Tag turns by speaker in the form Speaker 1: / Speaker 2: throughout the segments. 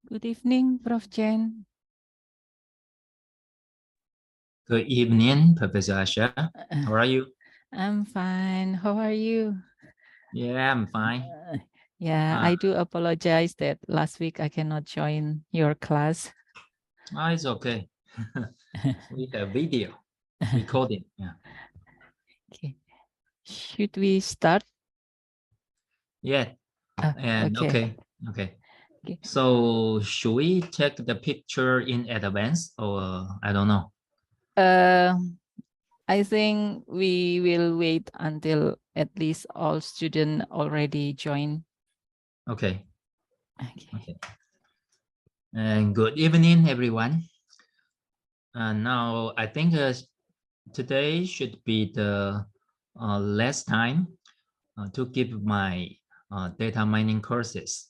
Speaker 1: Good evening, Prof. Jen.
Speaker 2: Good evening, Professor Asha. How are you?
Speaker 1: I'm fine. How are you?
Speaker 2: Yeah, I'm fine.
Speaker 1: I do apologize that last week I cannot join your class.
Speaker 2: It's okay. We have video recording. Yeah.
Speaker 1: Okay. Should we start?
Speaker 2: Yeah. And
Speaker 1: okay.
Speaker 2: Okay. So should we check the picture in advance or I don't know?
Speaker 1: I think we will wait until at least all students already join.
Speaker 2: Okay. And good evening, everyone. Now I think today should be the last time to give my data mining courses.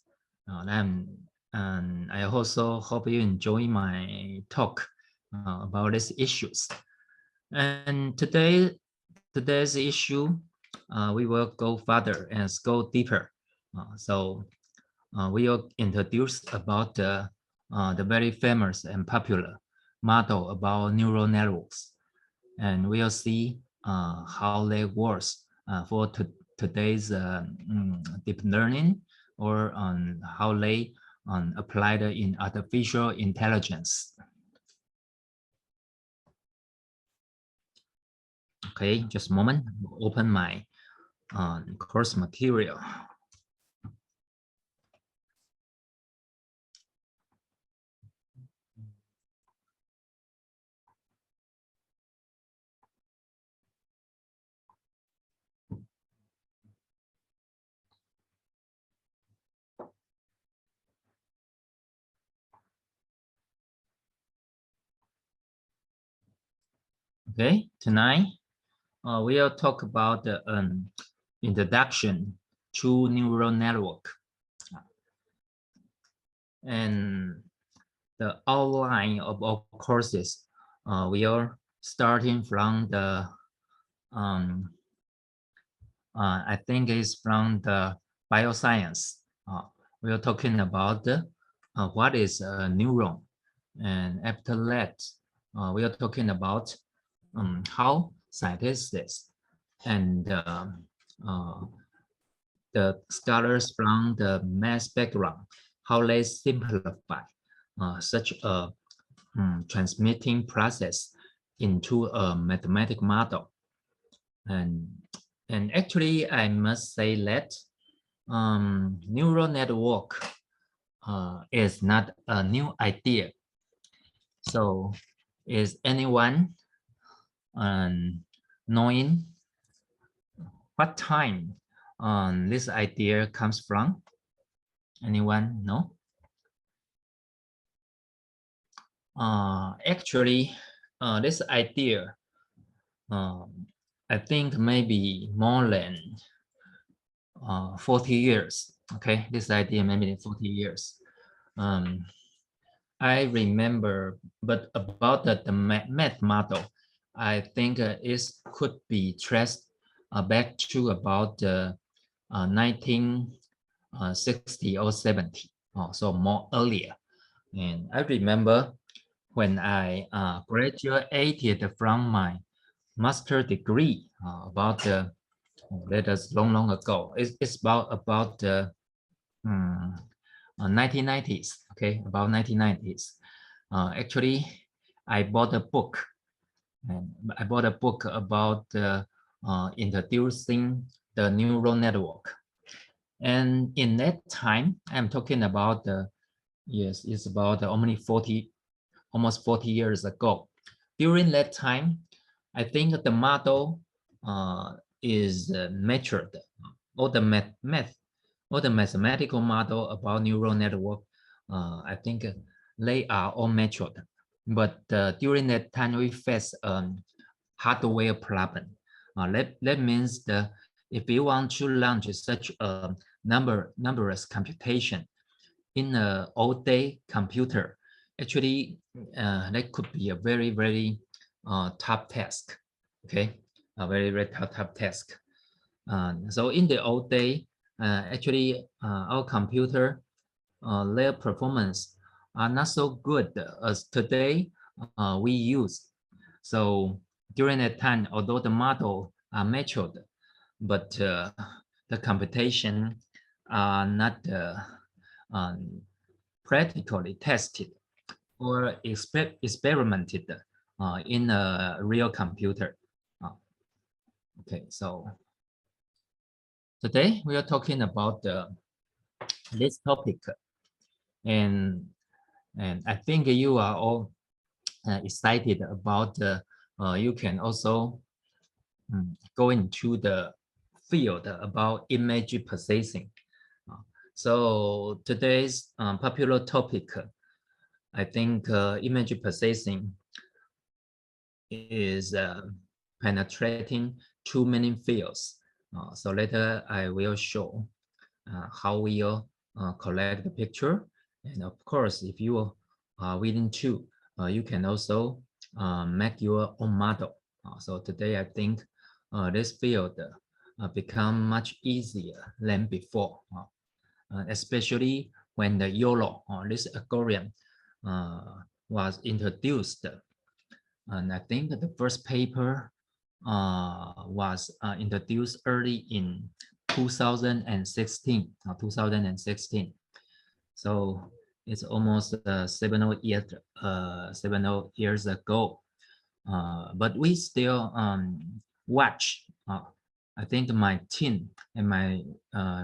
Speaker 2: And I also hope you enjoy my talk about these issues. And today's issue, we will go further and go deeper. We will introduce about the very famous and popular model about neural networks, and we'll see how they work for today's deep learning, or on how they applied in artificial intelligence. Okay, just a moment. Open my course material. Okay, tonight we'll talk about the introduction to neural network, and the outline of our courses. We are starting from the I think it's from the bioscience. We are talking about what is a neuron, and after that, we are talking about how scientists and the scholars from the math background, how they simplify such a transmitting process into a mathematical model. And actually, I must say that neural network is not a new idea. So is anyone knowing what time this idea comes from? Anyone know? Actually, this idea, I think maybe more than 40 years. Okay, this idea maybe 40 years. I remember, but about the math model, I think it could be traced back to about 1960 or 70, so more earlier. And I remember when I graduated from my master degree about that is long ago. It's about the 1990s. Okay, about 1990s. Actually, I bought a book. And I bought a book about introducing the neural network. And in that time, I'm talking about yes, it's about almost 40 years ago. During that time, I think the model is matured. All the mathematical model about neural network, I think they are all matured. But during that time, we face hardware problem. That means if you want to launch such a numerous computation in an all-day computer, actually that could be a very tough task. Okay, a very tough task. So in the old day, actually our computer, their performance are not so good as today we use. So during that time, although the model are matured, but the computation are not practically tested or experimented in a real computer. Okay, so today we are talking about this topic, and I think you are all excited about you can also go into the field about image processing. So today's popular topic, I think image processing is penetrating too many fields. So later I will show how we collect the picture. And of course, if you are willing to, you can also make your own model. So today I think this field become much easier than before, especially when the YOLO, this algorithm was introduced. And I think the first paper was introduced early in 2016. So it's almost 7 years ago. But we still watch. I think my team and my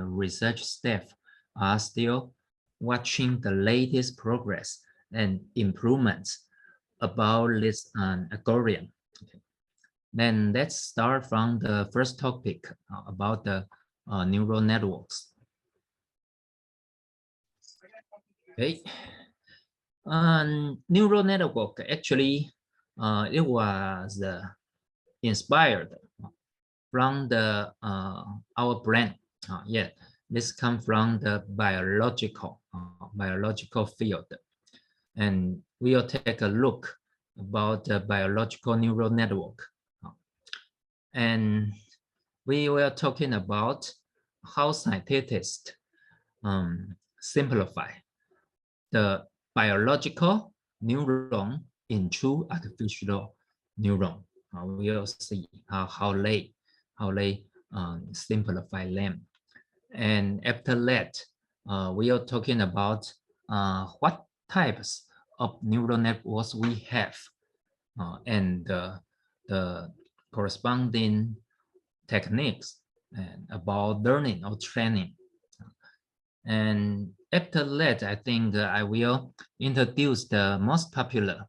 Speaker 2: research staff are still watching the latest progress and improvements about this algorithm. Okay. Then let's start from the first topic about the neural networks. Okay. Neural network actually it was inspired from the our brain. Yeah, this comes from the biological field, and we'll take a look about the biological neural network, and we were talking about how scientists simplify the biological neuron into artificial neuron. We'll see how they simplify them. And after that, we are talking about what types of neural networks we have and the corresponding techniques and about learning or training. And after that, I think I will introduce the most popular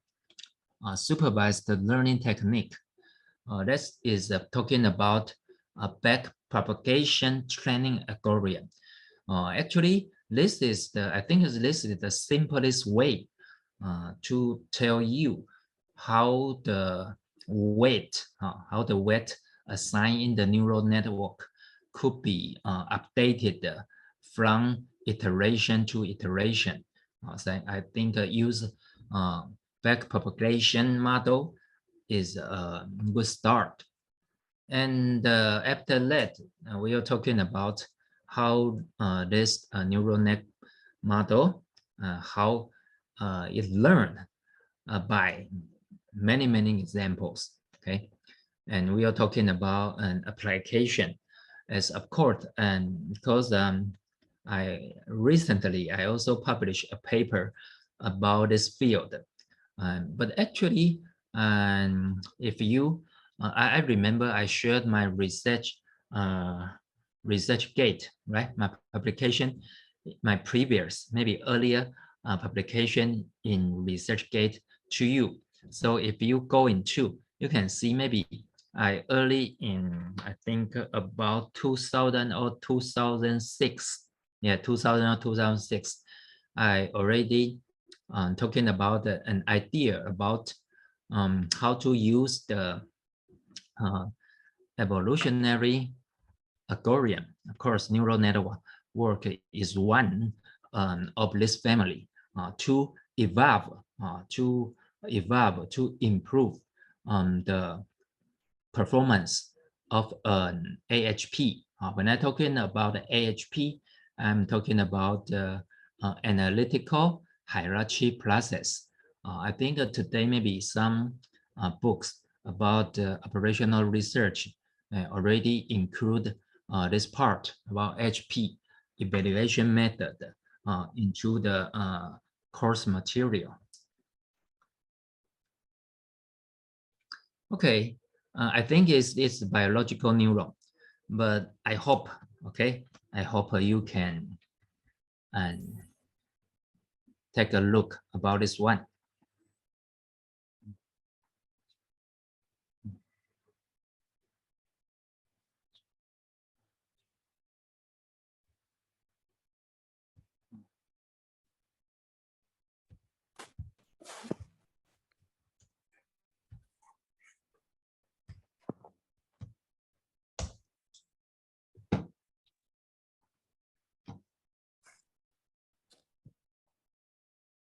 Speaker 2: supervised learning technique. That is talking about a backpropagation training algorithm. Actually, this is I think this is the simplest way to tell you how the weight assigned in the neural network could be updated from iteration to iteration. So I think use backpropagation model is a good start. And after that, we are talking about how this neural net model, how it learned by many examples. Okay, and we are talking about an application, as of course, and because I also published a paper about this field, but actually, if you, I remember I shared my research gate, right? My publication, my previous, maybe earlier publication in ResearchGate to you. So if you go into, you can see maybe I early in, I think about 2000 or 2006. Yeah, 2000 or 2006. I already talking about an idea about how to use the evolutionary algorithm. Of course, neural network is one of this family to evolve, to improve the performance of an AHP. When I'm talking about the AHP, I'm talking about analytical hierarchy process. I think today maybe some books about operational research already include this part about HP evaluation method into the course material. Okay, I think it's biological neuron, but I hope, okay, I hope you can take a look about this one.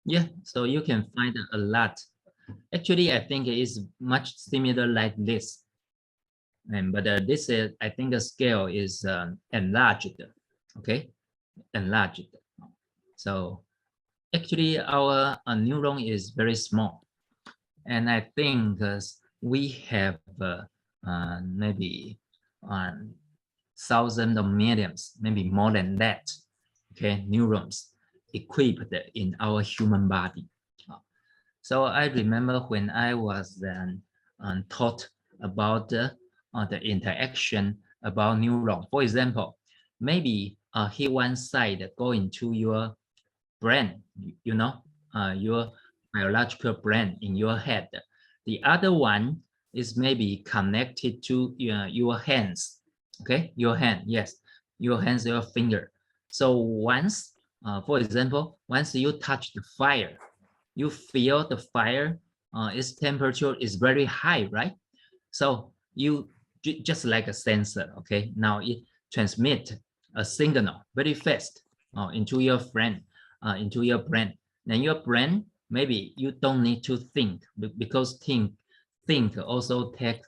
Speaker 2: Yeah, so you can find a lot. Actually, I think it is much similar like this. But this is, I think the scale is enlarged, okay, enlarged. So actually our neuron is very small. And I think we have maybe thousands of millions, maybe more than that, okay, neurons equipped in our human body. So I remember when I was taught about the interaction about neuron. For example, maybe here one side go into your brain, you know, your biological brain in your head. The other one is maybe connected to your hands. Okay, your hand, yes, your hands, your finger. So once, for example, once you touch the fire, you feel the fire, its temperature is very high, right? So you just like a sensor, okay? Now it transmit a signal very fast into your brain, Then your brain, maybe you don't need to think because think also take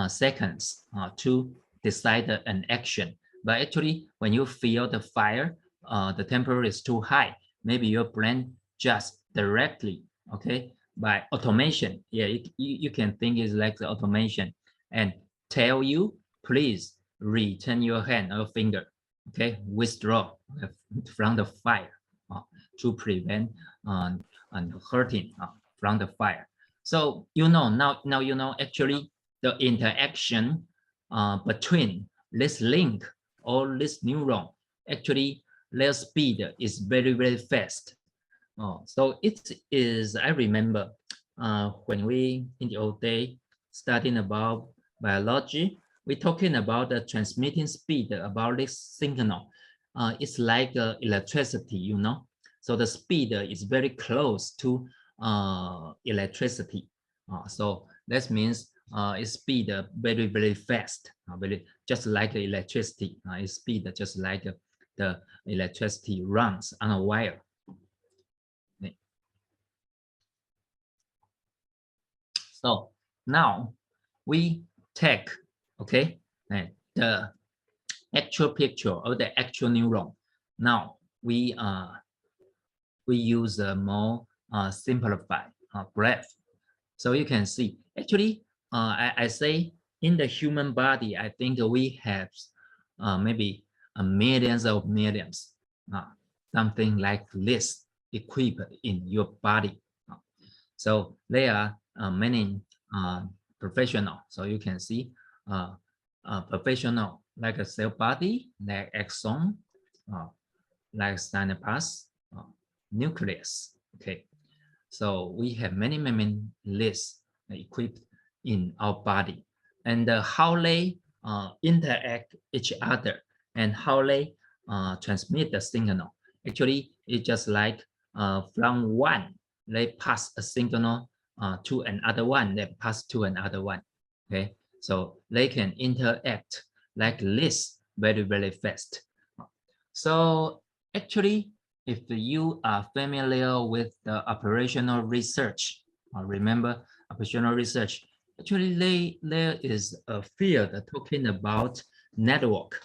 Speaker 2: seconds to decide an action. But actually, when you feel the fire, the temperature is too high. Maybe your brain just directly, okay, by automation. Yeah, you can think it's like the automation and tell you, please return your hand or finger, okay, withdraw from the fire to prevent hurting from the fire. So you know now you know actually the interaction between this link or this neuron, actually their speed is very fast. So it is, I remember when we in the old day studying about biology, we're talking about the transmitting speed about this signal. It's like electricity, you know. So the speed is very close to electricity. So that means its speed very fast, just like electricity. Its speed just like the electricity runs on a wire. So now we take, okay, the actual picture of the actual neuron. Now we use a more simplified graph. So you can see, actually, I say in the human body, I think we have maybe millions of millions, something like this equipped in your body. So there are many professional. So you can see professional like a cell body, like axon, like synapse, nucleus. Okay, so we have many lists equipped in our body, and how they interact each other and how they transmit the signal. Actually, it's just like from one, they pass a signal to another one, they pass to another one. Okay, so they can interact like this very fast. So actually, if you are familiar with the operational research, remember operational research, actually there is a field talking about network.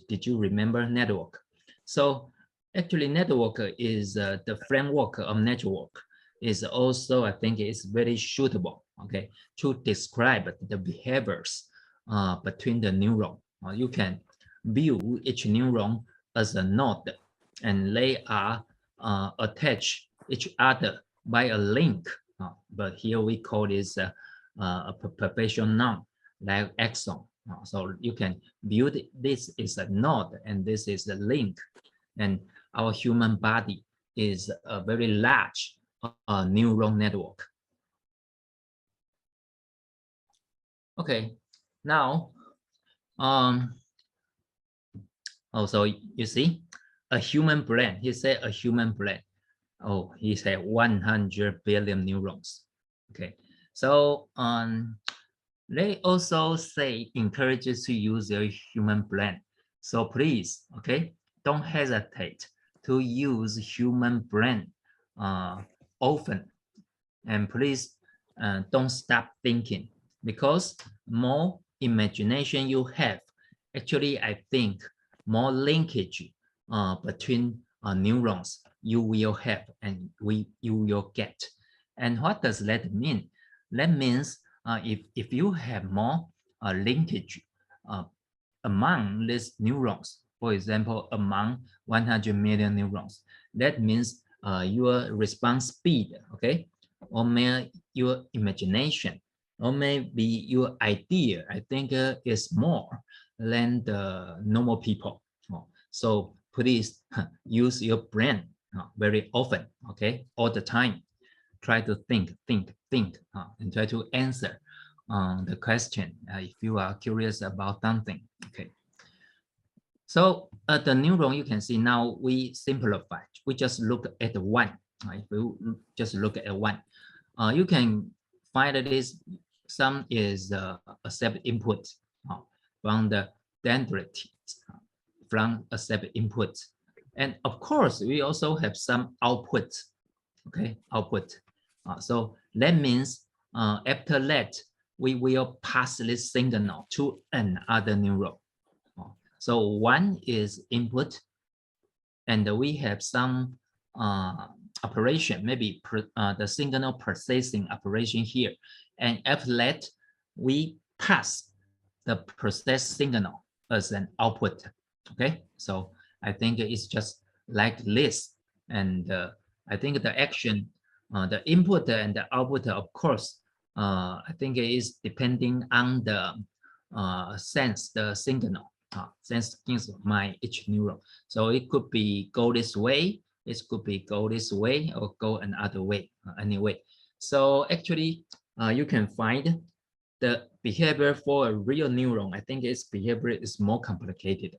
Speaker 2: Did you remember network? So Actually, network is the framework of network is also, I think, is very suitable, okay, to describe the behaviors between the neuron. You can view each neuron as a node, and they are attached each other by a link. But here we call this a perpetual node, like axon. So you can view this is a node, and this is a link, and our human body is a very large neural network. Okay, now, also you see, a human brain. He said a human brain. Oh, he said 100 billion neurons. Okay, so they also say encourages to use your human brain. So please, okay, don't hesitate to use human brain often, and please don't stop thinking, because more imagination you have, actually I think more linkage between neurons you will have, and you will get. And what does that mean? That means if you have more linkage among these neurons, for example, among 100 million neurons, that means your response speed, okay, or maybe your imagination, or maybe your idea, I think is more than the normal people. So please use your brain very often, okay, all the time. Try to think, and try to answer the question if you are curious about something. Okay. So the neuron, you can see now we simplify. We just look at one. If you just look at one, you can find that this some is accept input from the dendrites, from accept input, and of course we also have some output. Okay, output. So that means after that we will pass this signal to another neuron. So one is input, and we have some operation, maybe the signal processing operation here. And after that, we pass the process signal as an output. Okay, so I think it's just like this. And I think the action, the input and the output, of course, I think it is depending on the sense, the signal, sense my each neuron. So it could be go this way, it could be go this way, or go another way, anyway. So actually, you can find the behavior for a real neuron. I think its behavior is more complicated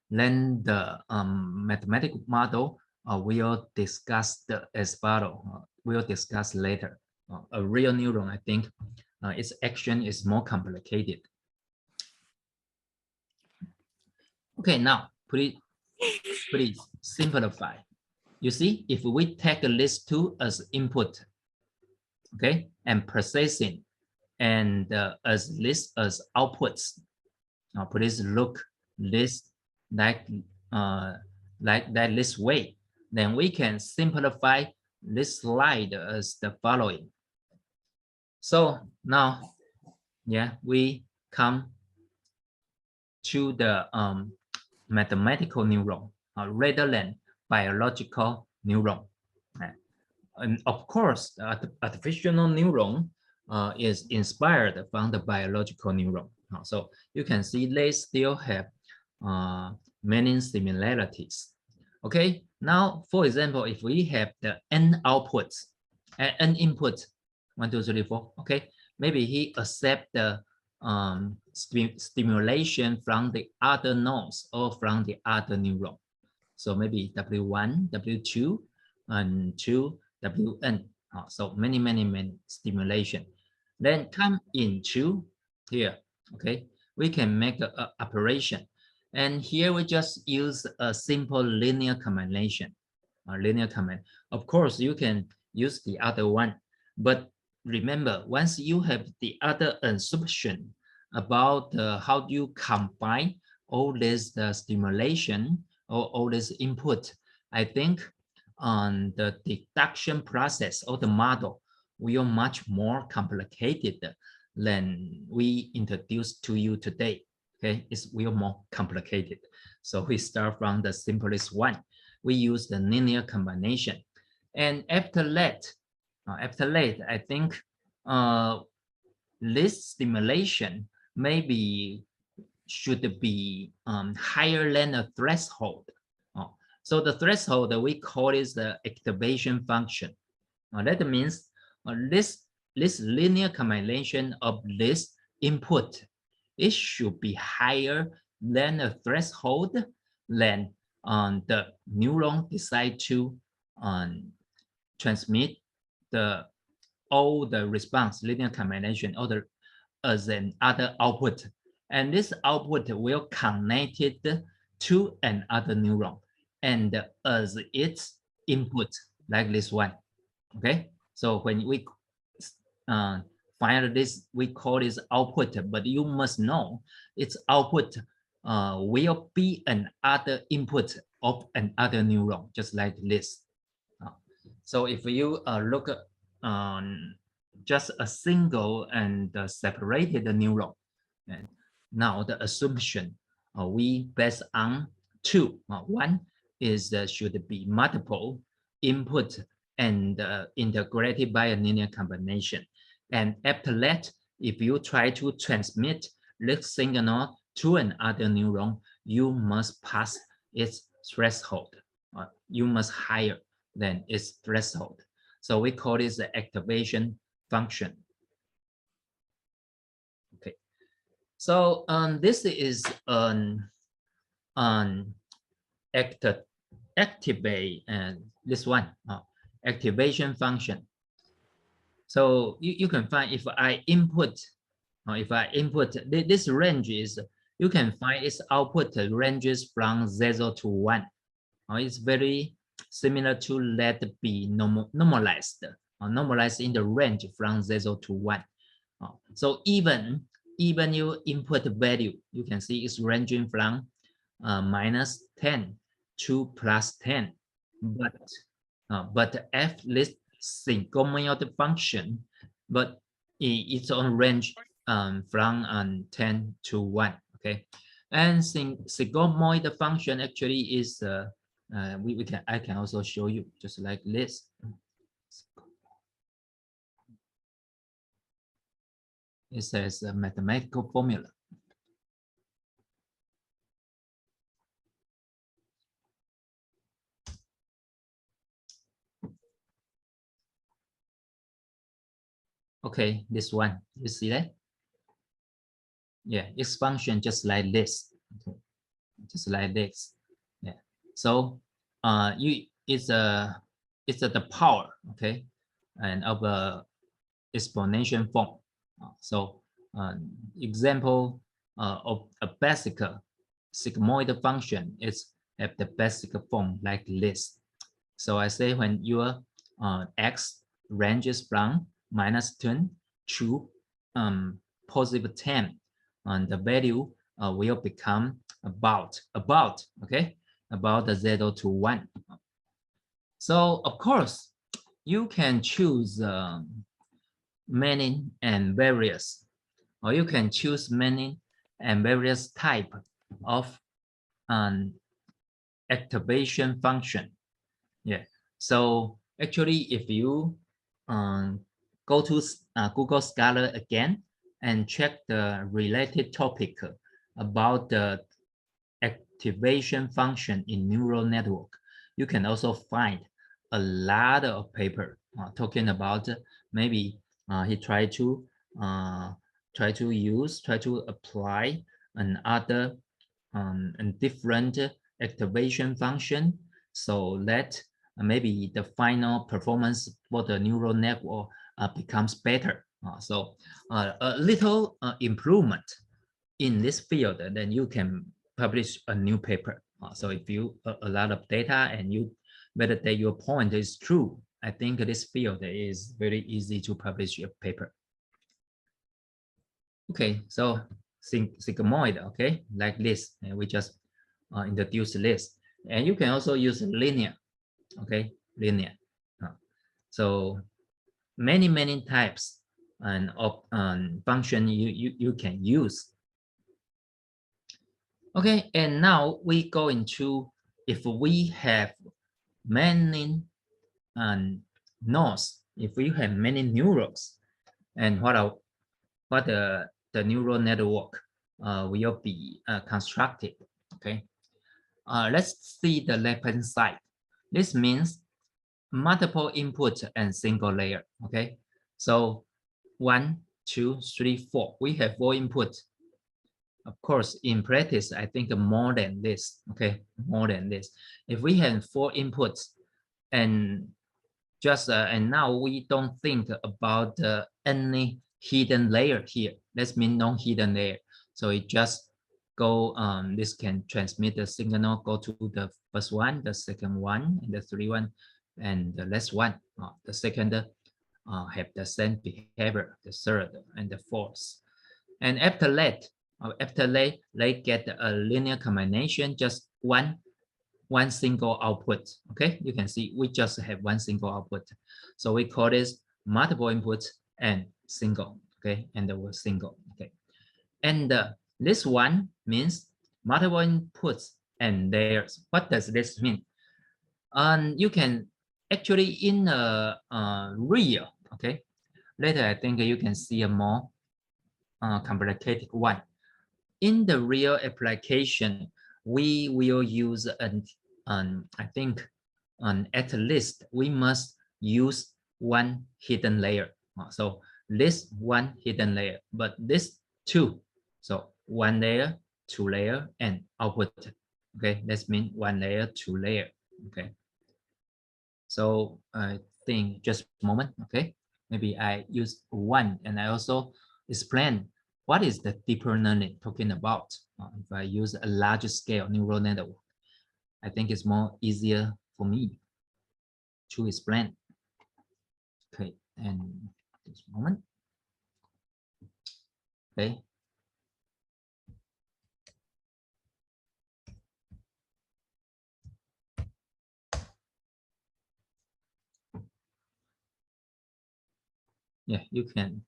Speaker 2: than the mathematical model. We'll discuss as follow. We'll discuss later. A real neuron, I think, its action is more complicated. Okay, now please simplify. You see, if we take this two as input, okay, and processing, and as this as outputs. Now please look this like that this way. Then we can simplify this slide as the following. So now, yeah, we come to the mathematical neuron rather than biological neuron. And of course, the artificial neuron is inspired from the biological neuron. So you can see they still have many similarities. Okay, now for example, if we have the n outputs, n input, 1, 2, 3, 4. Okay, maybe he accept the stimulation from the other nodes or from the other neuron. So maybe W1, W2, and 2, WN. So many stimulation. Then come into here. Okay, we can make an operation. And here we just use a simple linear combination. Linear command. Of course, you can use the other one. But remember, once you have the other assumption about how do you combine all this stimulation all this input, I think the deduction process or the model will much more complicated than we introduced to you today. Okay, it's will more complicated. So we start from the simplest one. We use the linear combination, and after that, I think this stimulation maybe should be higher than a threshold. So the threshold we call is the activation function. That means this linear combination of this input, it should be higher than a threshold than the neuron decide to transmit all the response linear combination other as an other output, and this output will connect it to another neuron and as its input, like this one. Okay, so when we find this, we call this output, but you must know its output will be another input of another neuron, just like this. So if you look at just a single and separated neuron, and now the assumption we based on two. One is should be multiple input and integrated by a linear combination. And after that, if you try to transmit this signal to another neuron, you must pass its threshold. You must higher than its threshold. So we call this the activation function. Okay. So this is an activate and this one activation function. So you can find if I input this range is, you can find its output ranges from 0 to 1. It's very similar to let be normalized in the range from 0 to 1. So even you input value, you can see it's ranging from minus 10 to plus 10, but f this sigmoid function, but it's on range from 10 to 1. Okay, and sigmoid function actually is I can also show you just like this. It says a mathematical formula. Okay, this one, you see that? Yeah, its function just like this. Okay. Just like this. Yeah. So it's the power, okay, and of a exponential form. So example of a basic sigmoid function is at the basic form like this. So I say when your x ranges from minus 10 to positive 10, and the value will become about okay, about the 0 to 1. So of course you can choose many and various, or you can choose many and various type of activation function. Yeah, so actually if you go to Google Scholar again and check the related topic about the activation function in neural network, you can also find a lot of paper talking about maybe he tried to apply another and different activation function, so that maybe the final performance for the neural network becomes better. So a little improvement in this field, then you can publish a new paper. So if you a lot of data and you validate your point is true, I think this field is very easy to publish a paper. Okay, so sigmoid, okay, like this, and we just introduce this. And you can also use linear, okay, linear. So many types and of function you can use. Okay, and now we go into if we have many nodes, if we have many neurons, and what the neural network will be constructed. Okay, let's see the left-hand side. This means multiple input and single layer. Okay, so 1, 2, 3, 4. We have 4 inputs. Of course, in practice, I think more than this. Okay, more than this. If we have 4 inputs and just and now we don't think about any hidden layer here. That means no hidden layer. So it just go. This can transmit the signal, go to the first one, the second one, and the third one, and the last one. The second have the same behavior, the third and the fourth. And after that, they get a linear combination, just one single output. Okay, you can see we just have one single output. So we call this multiple inputs and single. Okay, and the word single. Okay, and this one means multiple inputs and layers. What does this mean? You can actually in a real. Okay, later I think you can see a more complicated one. In the real application, we will use I think at least we must use one hidden layer. So this one hidden layer, but this two. So one layer, two layer, and output. Okay, that means one layer, two layer. Okay. So I think just a moment. Okay, maybe I use one, and I also explain what is the deeper learning talking about. If I use a larger scale neural network, I think it's more easier for me to explain. Okay, and this moment. Okay. Yeah, you can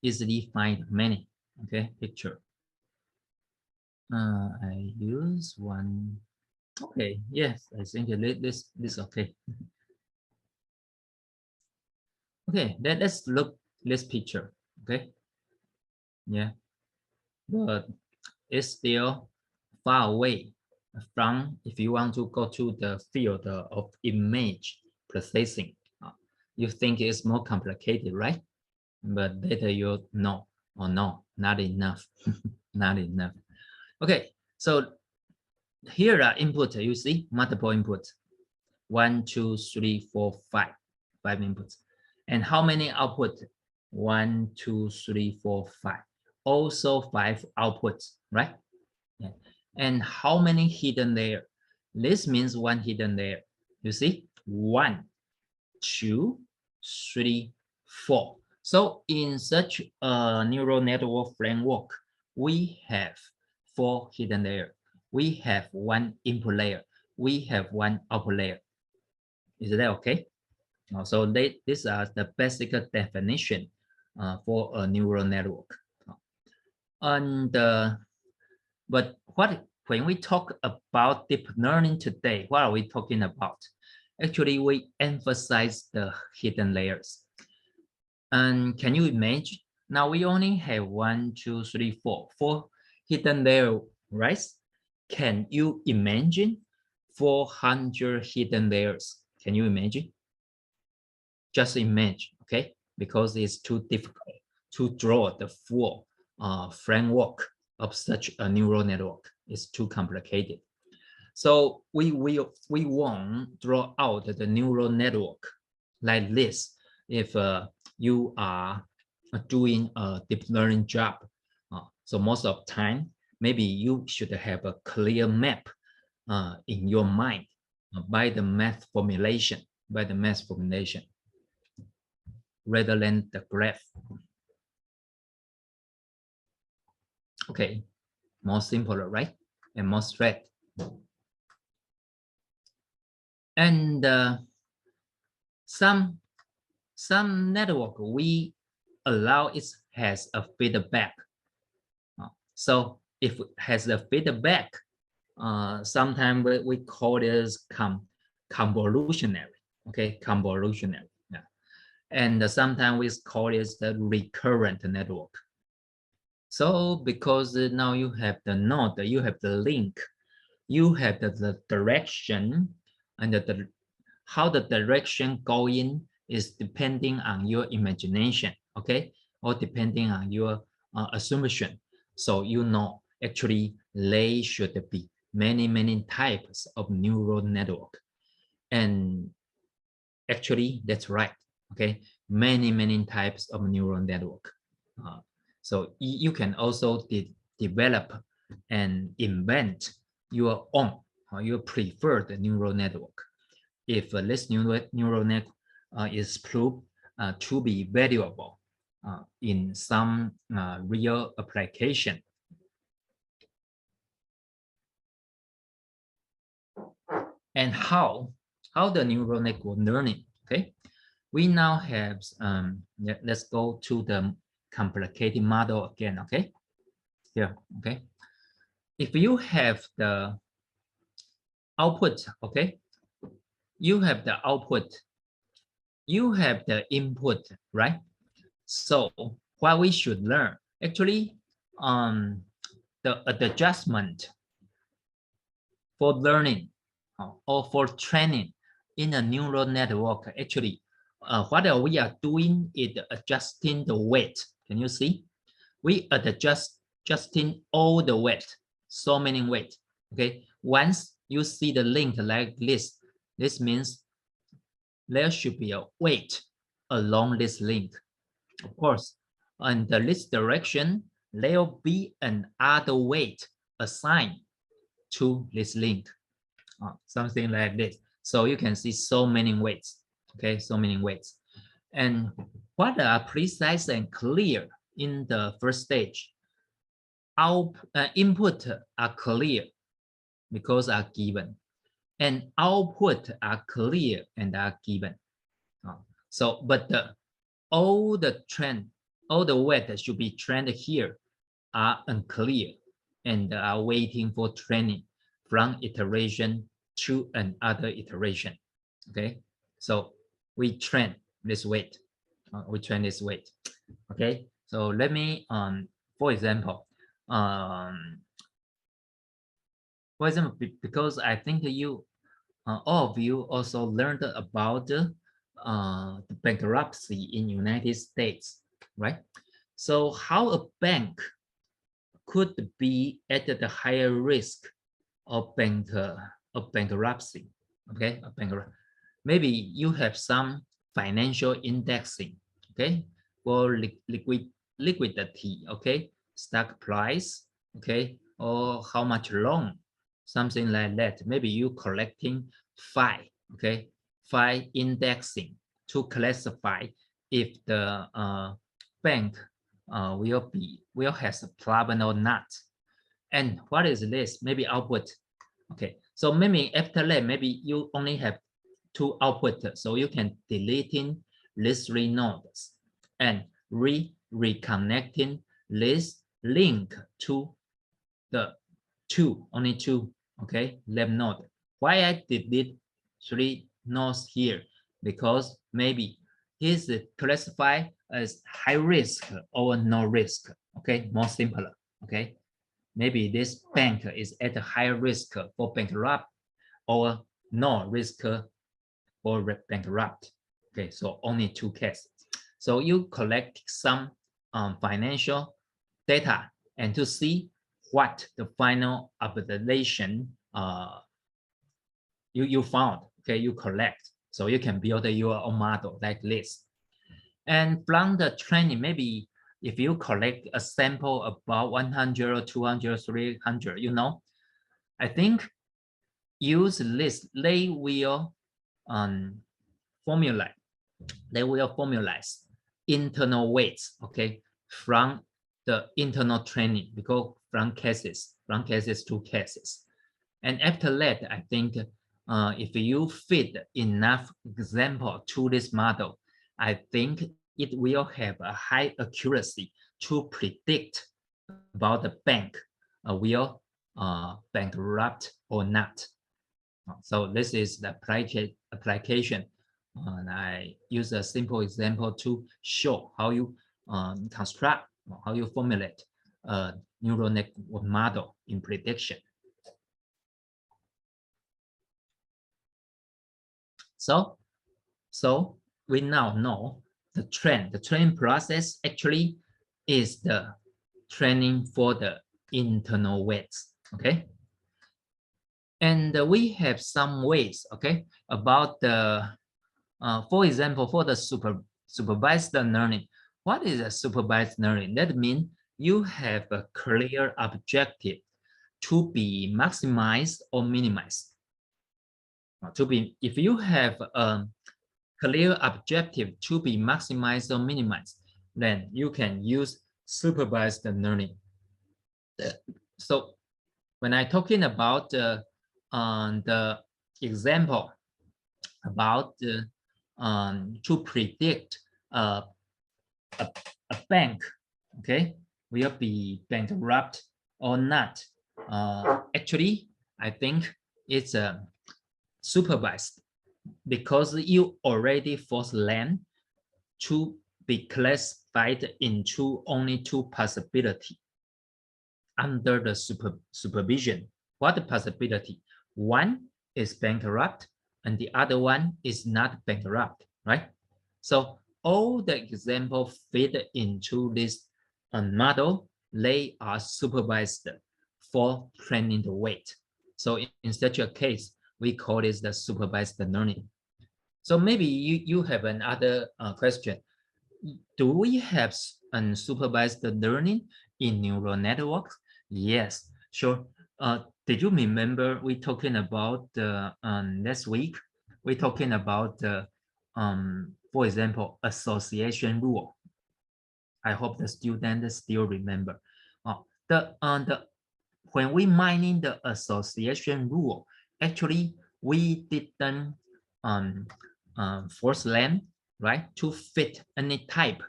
Speaker 2: easily find many. Okay, picture. I use one. Okay, yes, I think this okay. Okay, let's look this picture. Okay. Yeah, but it's still far away from if you want to go to the field of image processing. You think it's more complicated, right? But later you know, or no, not enough, not enough. Okay, so here are input. You see multiple inputs. 1, 2, 3, 4, 5. 5 inputs. And how many output? 1, 2, 3, 4, 5. Also 5 outputs, right? Yeah. And how many hidden layer? This means one hidden layer. You see, 1, 2, 3, 4. So in such a neural network framework, we have 4 hidden layers. We have 1 input layer. We have 1 output layer. Is that okay? So these are the basic definition for a neural network. And but when we talk about deep learning today, what are we talking about? Actually, we emphasize the hidden layers. And can you imagine? Now we only have 1, 2, 3, 4 hidden layers, right? Can you imagine 400 hidden layers? Can you imagine? Just imagine, okay? Because it's too difficult to draw the full framework of such a neural network. It's too complicated. So we won't draw out the neural network like this if you are doing a deep learning job. So most of the time, maybe you should have a clear map in your mind by the math formulation, rather than the graph. Okay, more simpler, right? And more straight. And some network we allow it has a feedback. So if it has a feedback, sometimes we call this convolutionary. Okay, convolutionary. Yeah. And sometimes we call it the recurrent network. So because now you have the node, you have the link, you have the direction, and how the direction going is depending on your imagination, okay, or depending on your assumption. So you know actually there should be many types of neural network, and actually that's right. Okay, many types of neural network. So you can also develop and invent your own or your preferred neural network if this neural network is proved to be valuable in some real application. And how the neural network learning, okay? We now have, let's go to the complicated model again, okay? Here, okay? If you have the output, okay? You have the output, you have the input, right? So what we should learn, actually, the adjustment for learning or for training in a neural network, actually, what we are doing is adjusting the weight. Can you see? We are adjusting all the weight, so many weight. Okay, once you see the link like this, this means there should be a weight along this link. Of course, in this direction, there will be another weight assigned to this link, something like this. So you can see so many weights, okay, so many weights. And what are precise and clear in the first stage? Our input are clear because are given, and output are clear and are given. So, but all the weight that should be trained here are unclear and are waiting for training from iteration to another iteration. Okay, so we train this weight. Okay, so let me for example, because I think you all of you also learned about the bankruptcy in United States, right? So how a bank could be at the higher risk of bankruptcy, okay? Maybe you have some financial indexing, okay, for liquidity, okay, stock price, okay, or how much loan, something like that. Maybe you collecting five, okay, five indexing to classify if the bank will has a problem or not. And what is this? Maybe output. Okay, so maybe after that, maybe you only have two output, so you can deleting these three nodes and reconnecting this link to the only two, okay, left node. Why I delete three nodes here? Because maybe is classified as high risk or no risk, okay, more simpler, okay. Maybe this bank is at a higher risk for bankrupt or no risk for bankrupt. Okay, so only two cases. So you collect some financial data and to see what the final observation you found. Okay, you collect. So you can build your own model like this. And from the training, maybe if you collect a sample about 100 or 200, 300, you know, I think use this, they will formulate internal weights, okay, from the internal training, because from cases to cases. And after that, I think if you fit enough example to this model, I think it will have a high accuracy to predict about the bank will bankrupt or not. So this is the application. And I use a simple example to show how you construct, how you formulate a neural network model in prediction. So we now know the train. The training process actually is the training for the internal weights. Okay. And we have some ways, okay, about the, for example, for the supervised learning. What is a supervised learning? That means you have a clear objective to be maximized or minimized. If you have a clear objective to be maximized or minimized, then you can use supervised learning. So when I'm talking about the example about to predict a bank, okay, will be bankrupt or not. Actually, I think it's supervised because you already force them to be classified into only two possibilities under the supervision. What the possibility? One is bankrupt and the other one is not bankrupt, right? So all the examples fit into this model. They are supervised for training the weight. So in such a case, we call this the supervised learning. So maybe you have another question. Do we have unsupervised learning in neural networks? Yes, sure. Did you remember we talking about last week? We talking about for example, association rule. I hope the students still remember. When we mining the association rule, actually we didn't force them, right, to fit any type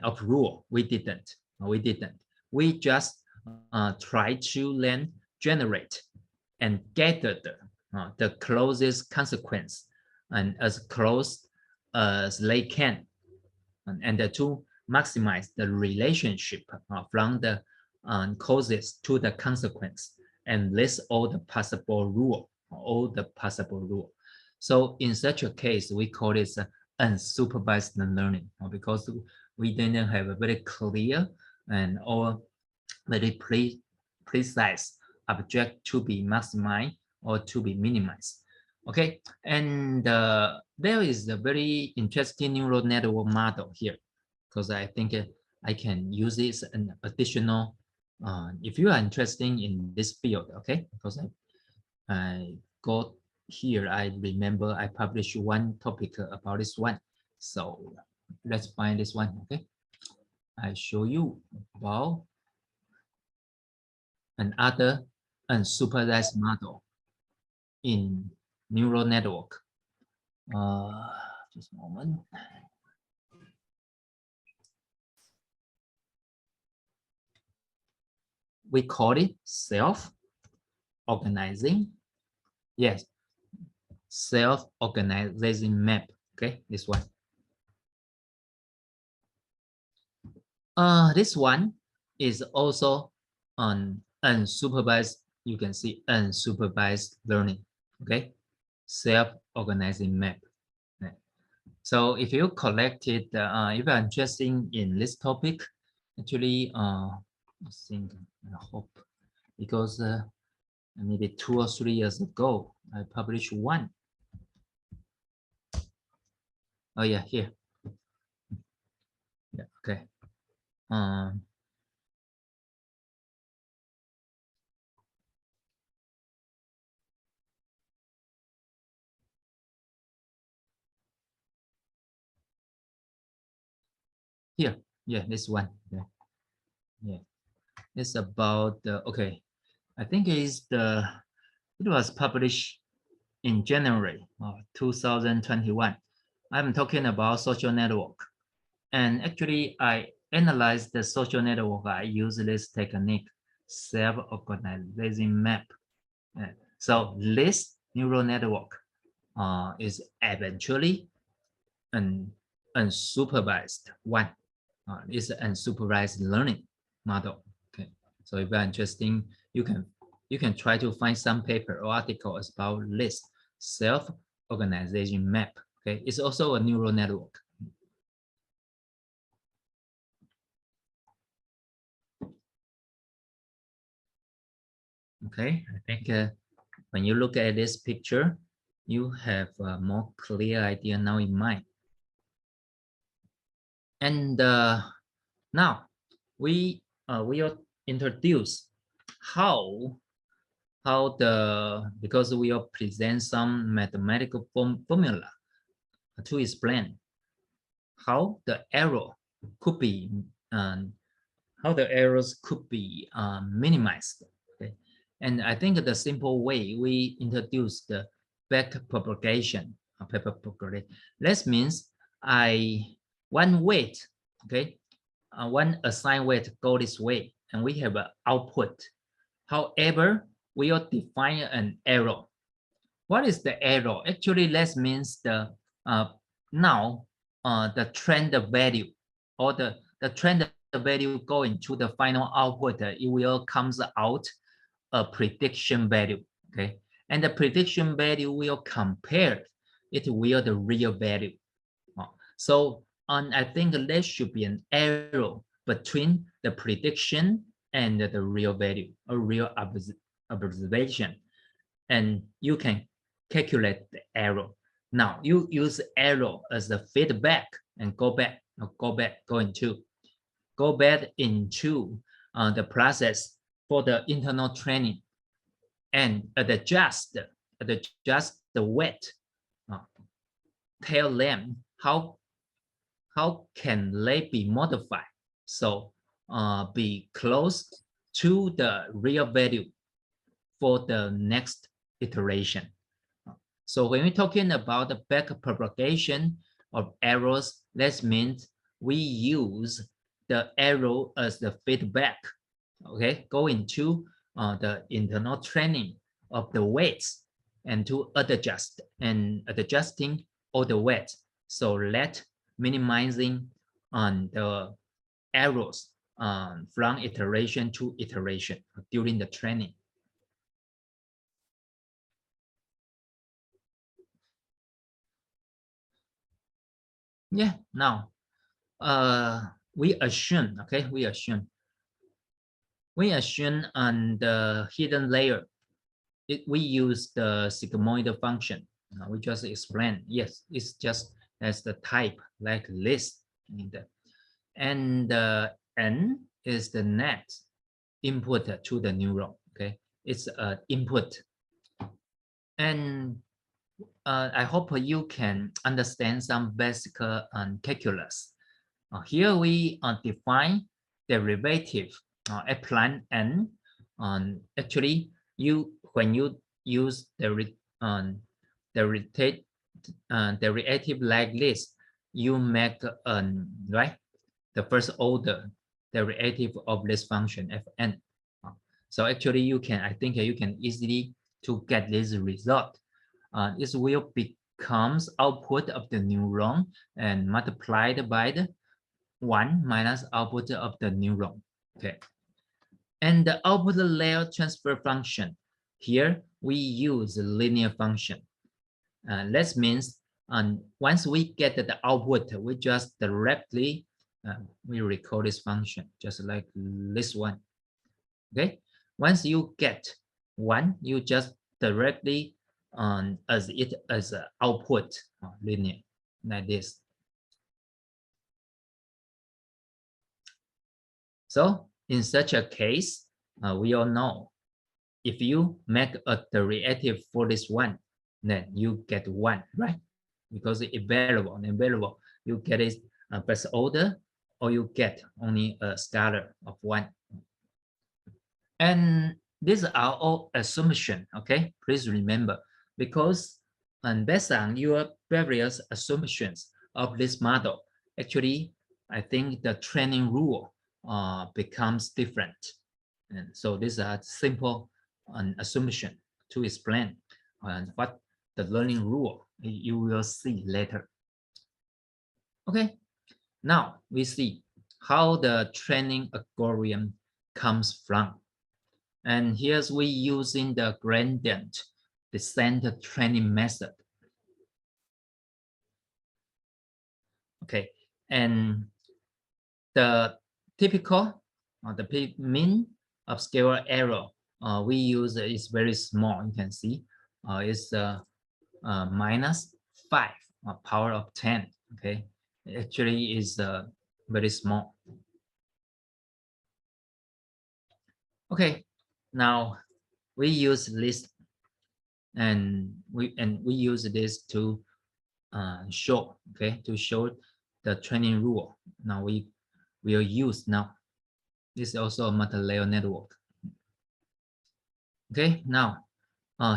Speaker 2: of rule. We didn't. We just try to then generate and gather the closest consequence and as close as they can, and to maximize the relationship from the causes to the consequence and list all the possible rule. So in such a case, we call it unsupervised learning because we didn't have a very clear and or very precise object to be maximized or to be minimized. Okay, and there is a very interesting neural network model here because I think I can use this an additional if you are interested in this field, okay, because I got here, I remember I published one topic about this one. So let's find this one, okay. I show you about another unsupervised model in neural network. Just a moment. We call it self-organizing. Yes, self-organizing map. Okay, this one. This one is also on unsupervised. You can see unsupervised learning. Okay, self-organizing map. So if you collected, if you're interested in this topic, actually, I think, I hope, because maybe 2 or 3 years ago, I published one. Oh yeah, here. Yeah, okay. Here, yeah, this one. Yeah, yeah. It's about the okay. I think it was published in January 2021. I'm talking about social network. And actually, I analyzed the social network. I use this technique, self-organizing map. So this neural network is eventually an unsupervised one. It's an unsupervised learning model. Okay, so if you're interested, you can try to find some paper or article about this self-organization map. Okay, it's also a neural network. Okay, I think when you look at this picture, you have a more clear idea now in mind. And now we will introduce how because we will present some mathematical formula to explain how the error could be how the errors could be minimized. Okay, and I think the simple way we introduce the back propagation. That means one weight, okay, one assigned weight go this way, and we have an output. However, we will define an error. What is the error? Actually, that means the now the trend value or the trend value going to the final output, it will comes out a prediction value. Okay, and the prediction value will compare it with the real value. So I think there should be an error between the prediction and the real value or real observation, and you can calculate the error. Now you use error as the feedback and go back into the process for the internal training and adjust the weight. Tell them how can they be modified so be close to the real value for the next iteration. So when we're talking about the back propagation of errors, that means we use the error as the feedback, okay, going to the internal training of the weights and to adjusting all the weights, so that minimizing on the errors from iteration to iteration during the training. Yeah, now we assume on the hidden layer, we use the sigmoid function. We just explain, yes, it's just as the type like this. And the n is the net input to the neuron. Okay, it's an input. And I hope you can understand some basic calculus. Here we define derivative applying n. Actually, when you use derivative like this, you make right the first order derivative of this function fn. So actually, I think you can easily to get this result. This will becomes output of the neuron and multiplied by the 1 minus output of the neuron. Okay, and the output layer transfer function, here we use a linear function. That means once we get the output, we just directly we recall this function just like this one. Okay, once you get 1, you just directly as it as an output linear like this. So in such a case, we all know if you make a derivative for this one, then you get 1, right? Because it's variable and variable, you get it first order, or you get only a scalar of 1. And these are all assumption. Okay, please remember because and based on your various assumptions of this model, actually, I think the training rule becomes different. And so these are simple assumption to explain what the learning rule you will see later. Okay, now we see how the training algorithm comes from. And here's we using the gradient descent training method. Okay, and the typical the mean of scale error we use is very small. You can see it's minus 5 power of 10. Okay, it actually is very small. Okay, now we use this and we use this to show, okay, to show the training rule. Now we will use now. This is also a multi-layer network. Okay, now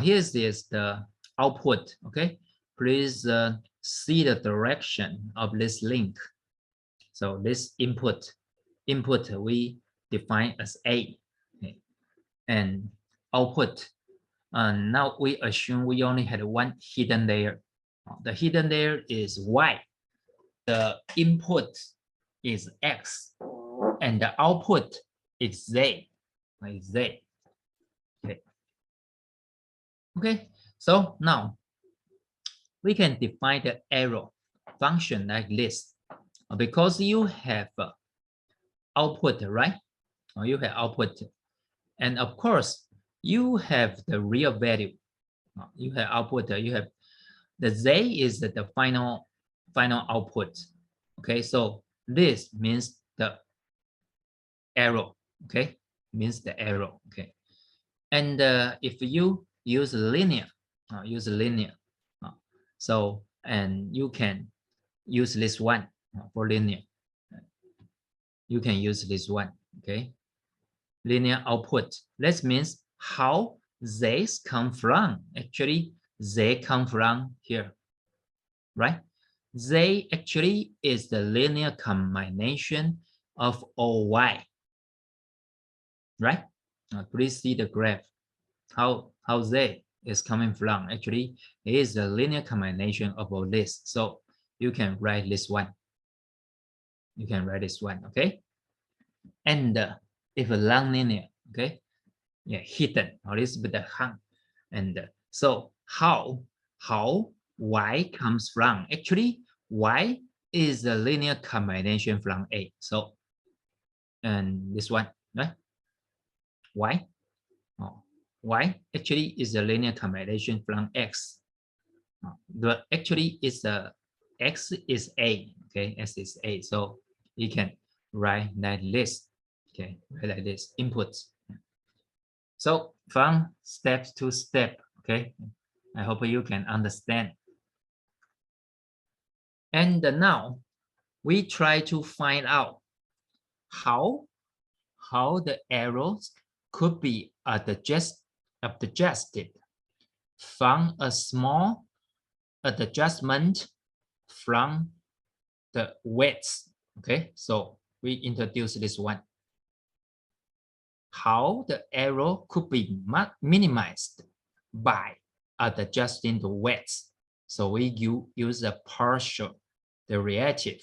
Speaker 2: here's the output. Okay, please see the direction of this link. So this input we define as A, okay, and output. Now we assume we only had one hidden layer. The hidden layer is Y. The input is X, and the output is Z. Z. Okay. Okay. So now we can define the error function like this, because you have output, right? You have output, and of course you have the real value. You have output. You have the Z is the final output. Okay, so this means the error. Okay, means the error. Okay, and if you use linear, so and you can use this one for linear. You can use this one. Okay, linear output. That means how Z's come from. Actually, Z come from here, right? Z actually is the linear combination of all Y, right? Please see the graph. How Z is coming from. Actually, it is the linear combination of all this. So you can write this one. You can write this one, okay? And if a long linear, okay, yeah, hidden or this with the hung, and so how Y comes from? Actually, Y is a linear combination from A. So and this one, right? Y, Y actually is a linear combination from X. But actually it's a X is A. Okay, X is A. So you can write like this. Okay, write like this inputs. So from step to step. Okay, I hope you can understand. And now we try to find out how the errors could be adjusted from a small adjustment from the weights. Okay, so we introduce this one. How the error could be minimized by adjusting the weights. So we use a partial derivative.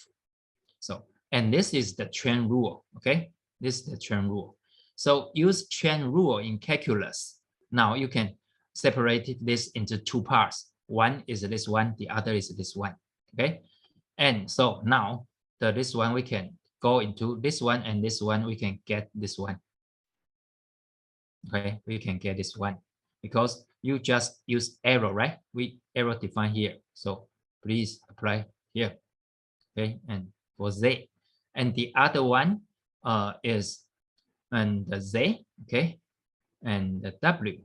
Speaker 2: So, and this is the chain rule. Okay, this is the chain rule. So use chain rule in calculus. Now you can separate this into two parts. One is this one, the other is this one. Okay, and so now this one we can go into this one, and this one we can get this one. Okay, we can get this one because you just use arrow, right? We arrow define here. So please apply here. Okay, and for Z, and the other one is and the Z, okay, and the W,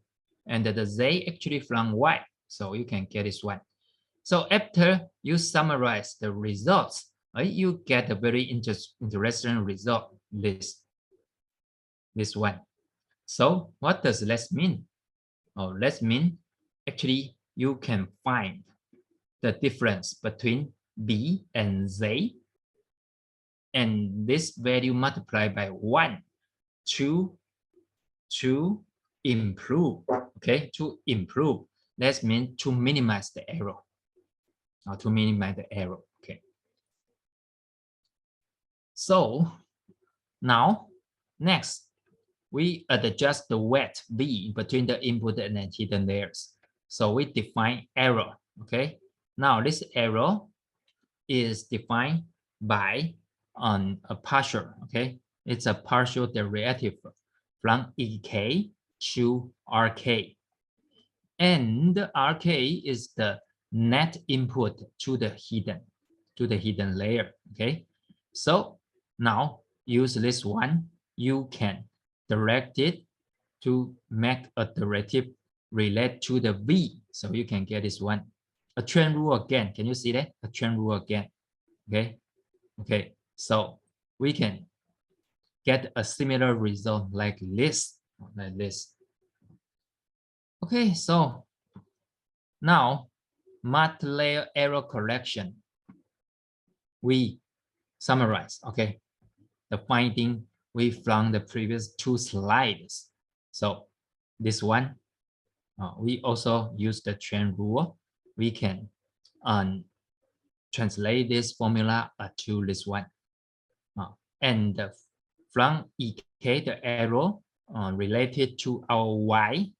Speaker 2: and the Z actually from Y. So you can get this one. So after you summarize the results, you get a very interesting result. This one. So what does that mean? Oh, that mean actually you can find the difference between B and Z, and this value multiplied by 1 to improve. Okay, to improve. That means to minimize the error. Or to minimize the error. Okay. So now, next, we adjust the weight V between the input and the hidden layers. So we define error. Okay. Now this error is defined by a partial. Okay. It's a partial derivative from EK to RK. And RK is the net input to the hidden layer. Okay. So now use this one. You can direct it to make a derivative relate to the V. So you can get this one. A chain rule again. Can you see that? A chain rule again. Okay. Okay. So we can get a similar result like this. Like this. Okay. So now multi-layer error correction. We summarize. Okay. The finding we from the previous 2 slides. So this one, we also use the chain rule. We can translate this formula to this one. And from EK, the error related to our Y,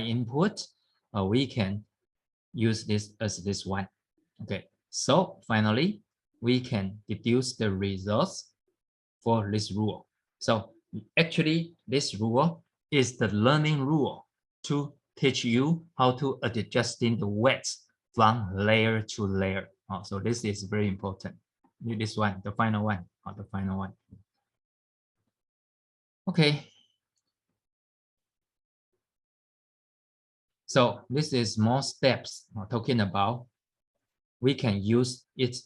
Speaker 2: input, we can use this as this one. Okay, so finally, we can deduce the results for this rule. So actually, this rule is the learning rule to teach you how to adjusting the weights from layer to layer. So this is very important. This one, the final one, the final one. Okay. So this is more steps talking about. We can use it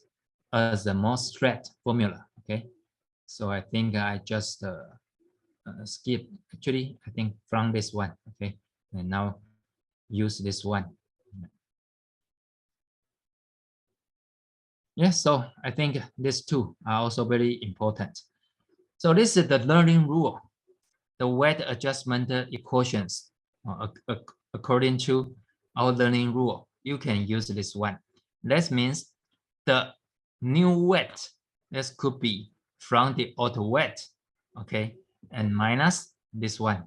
Speaker 2: as a more straight formula. Okay. So I think I just skip. Actually, I think from this one. Okay. And now use this one. Yes, so I think these two are also very important. So this is the learning rule, the weight adjustment equations. According to our learning rule, you can use this one. That means the new weight, this could be from the auto weight, okay, and minus this one.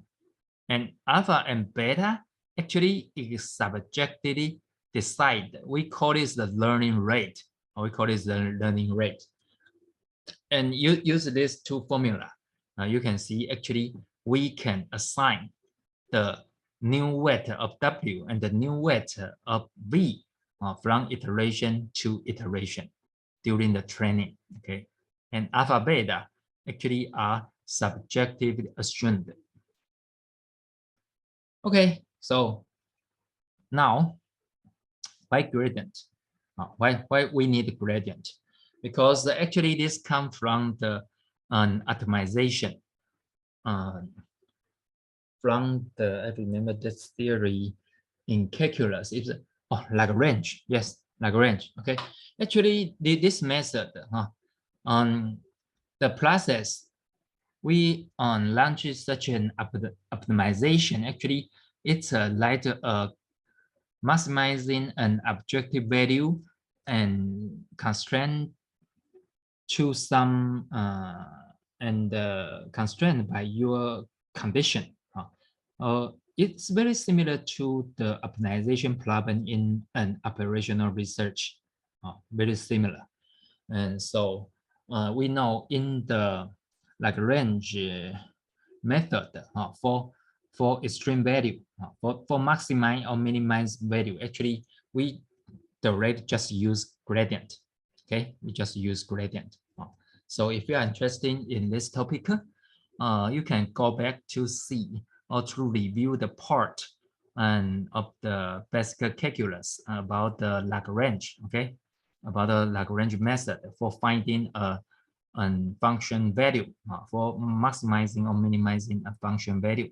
Speaker 2: And alpha and beta actually is subjectively decided. We call this the learning rate, or we call this the learning rate. And you use this two formula. You can see actually we can assign the new weight of W and the new weight of V from iteration to iteration during the training. Okay, and alpha beta actually are subjectively assumed. Okay, so now why gradient? Why we need gradient? Because actually this comes from the optimization. From the, I remember this theory in calculus. It's Lagrange. Yes, Lagrange. Okay, actually this method on the process we launch such an optimization. Actually, it's like maximizing an objective value and constraint to some and constrained by your condition. It's very similar to the optimization problem in an operational research. Very similar. And so we know in the Lagrange method for extreme value, for maximize or minimize value, actually we directly just use gradient. Okay, we just use gradient. So if you are interested in this topic, you can go back to see or to review the part and of the basic calculus about the Lagrange. Okay, about the Lagrange method for finding a function value, for maximizing or minimizing a function value.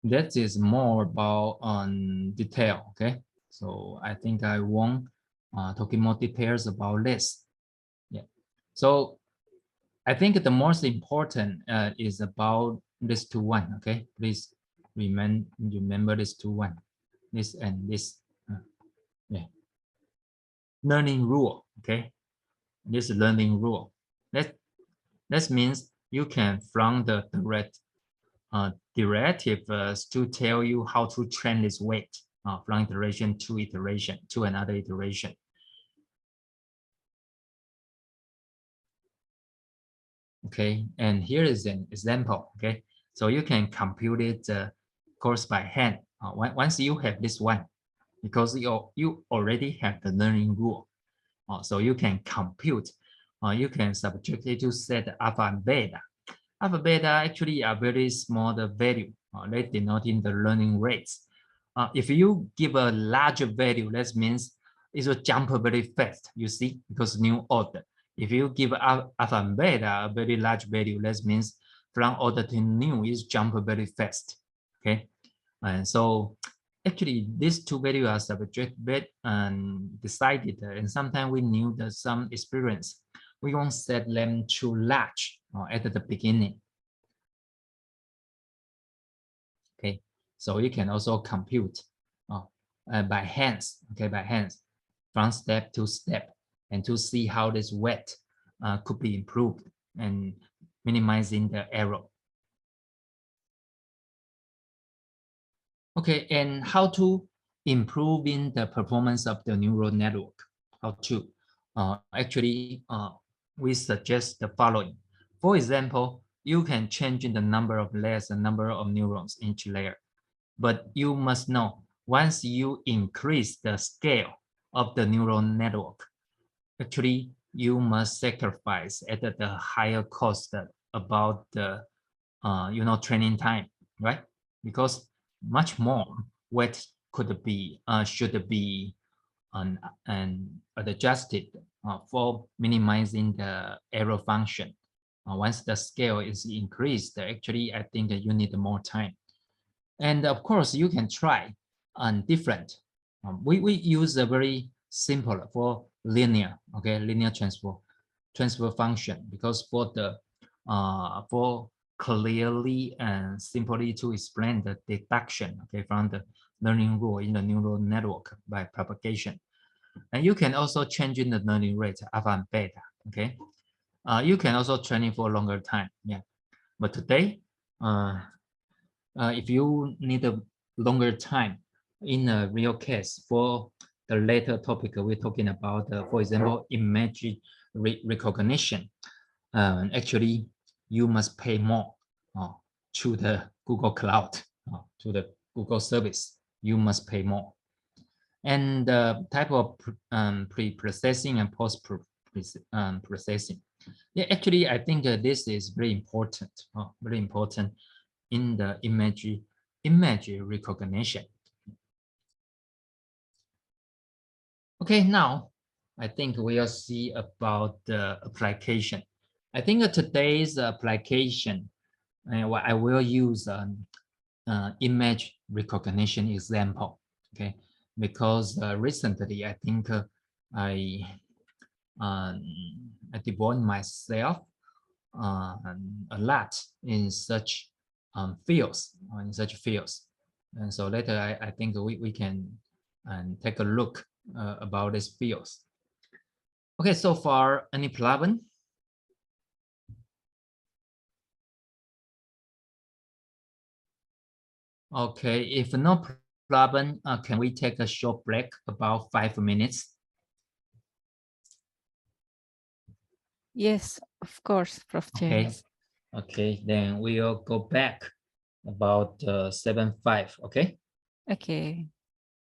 Speaker 2: that is more about detail. Okay, so I think I won't talking more details about this. Yeah, so I think the most important is about this 2-1. Okay, please remember this 2-1, this and this. Yeah, learning rule. Okay, this learning rule. That means you can from the directives to tell you how to train this weight from iteration to iteration to another iteration. Okay, and here is an example. Okay, so you can compute it course by hand. Once you have this one, because you already have the learning rule, so you can compute. You can subject it to set alpha and beta. Alpha beta actually are very small value. They denoting the learning rates. If you give a larger value, that means it will jump very fast. You see, because new order. If you give alpha and beta a very large value, that means from order to new is jump very fast. Okay, and so actually these two values are subjected and decided, and sometimes we need some experience. We won't set them too large at the beginning. Okay, so you can also compute by hands. Okay, by hands, from step to step, and to see how this weight could be improved and minimizing the error. Okay, and how to improving the performance of the neural network? How to? Actually, we suggest the following. For example, you can change the number of layers and number of neurons in each layer. But you must know, once you increase the scale of the neural network, actually you must sacrifice at the higher cost about the training time, right? Because much more weight should be adjusted for minimizing the error function. Once the scale is increased, actually I think that you need more time. And of course, you can try on different. We use a very simple for linear, okay, linear transfer function, because for clearly and simply to explain the deduction, okay, from the learning rule in the neural network by propagation. And you can also change in the learning rate alpha and beta, okay. You can also train it for a longer time, yeah. But today, if you need a longer time in a real case for the later topic we're talking about, for example, image recognition, actually you must pay more to the Google Cloud, to the Google service. You must pay more. And the type of pre-processing and post-processing. Yeah, actually, I think this is very important, in the image recognition. Okay, now I think we'll see about the application. I think today's application, what I will use image recognition example. Okay, because recently I think I devote myself a lot in such fields, and so later I think we can take a look about these fields. Okay, so far any problem? Okay, if no problem, can we take a short break about 5 minutes?
Speaker 1: Yes, of course, Prof. James.
Speaker 2: Okay, then we'll go back about 7:05. Okay.
Speaker 1: Okay.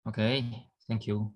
Speaker 2: Okay, thank you.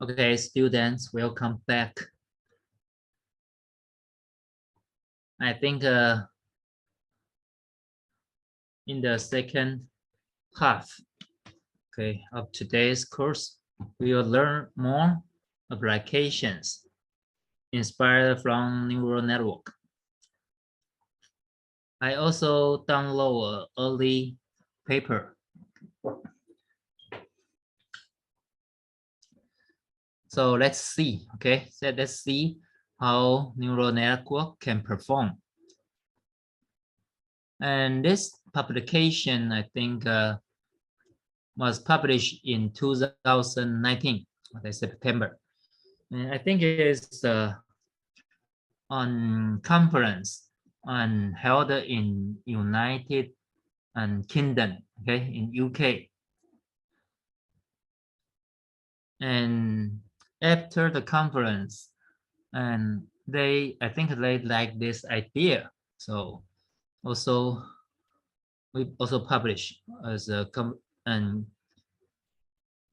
Speaker 2: Okay, students, welcome back. I think in the second half, okay, of today's course, we will learn more applications inspired from neural network. I also download an early paper. So let's see, okay? So let's see how neural network can perform. And this publication, I think, was published in 2019, okay, September. And I think it is on conference and held in United Kingdom, okay, in UK. And after the conference, and I think they like this idea. So also, we also published as a and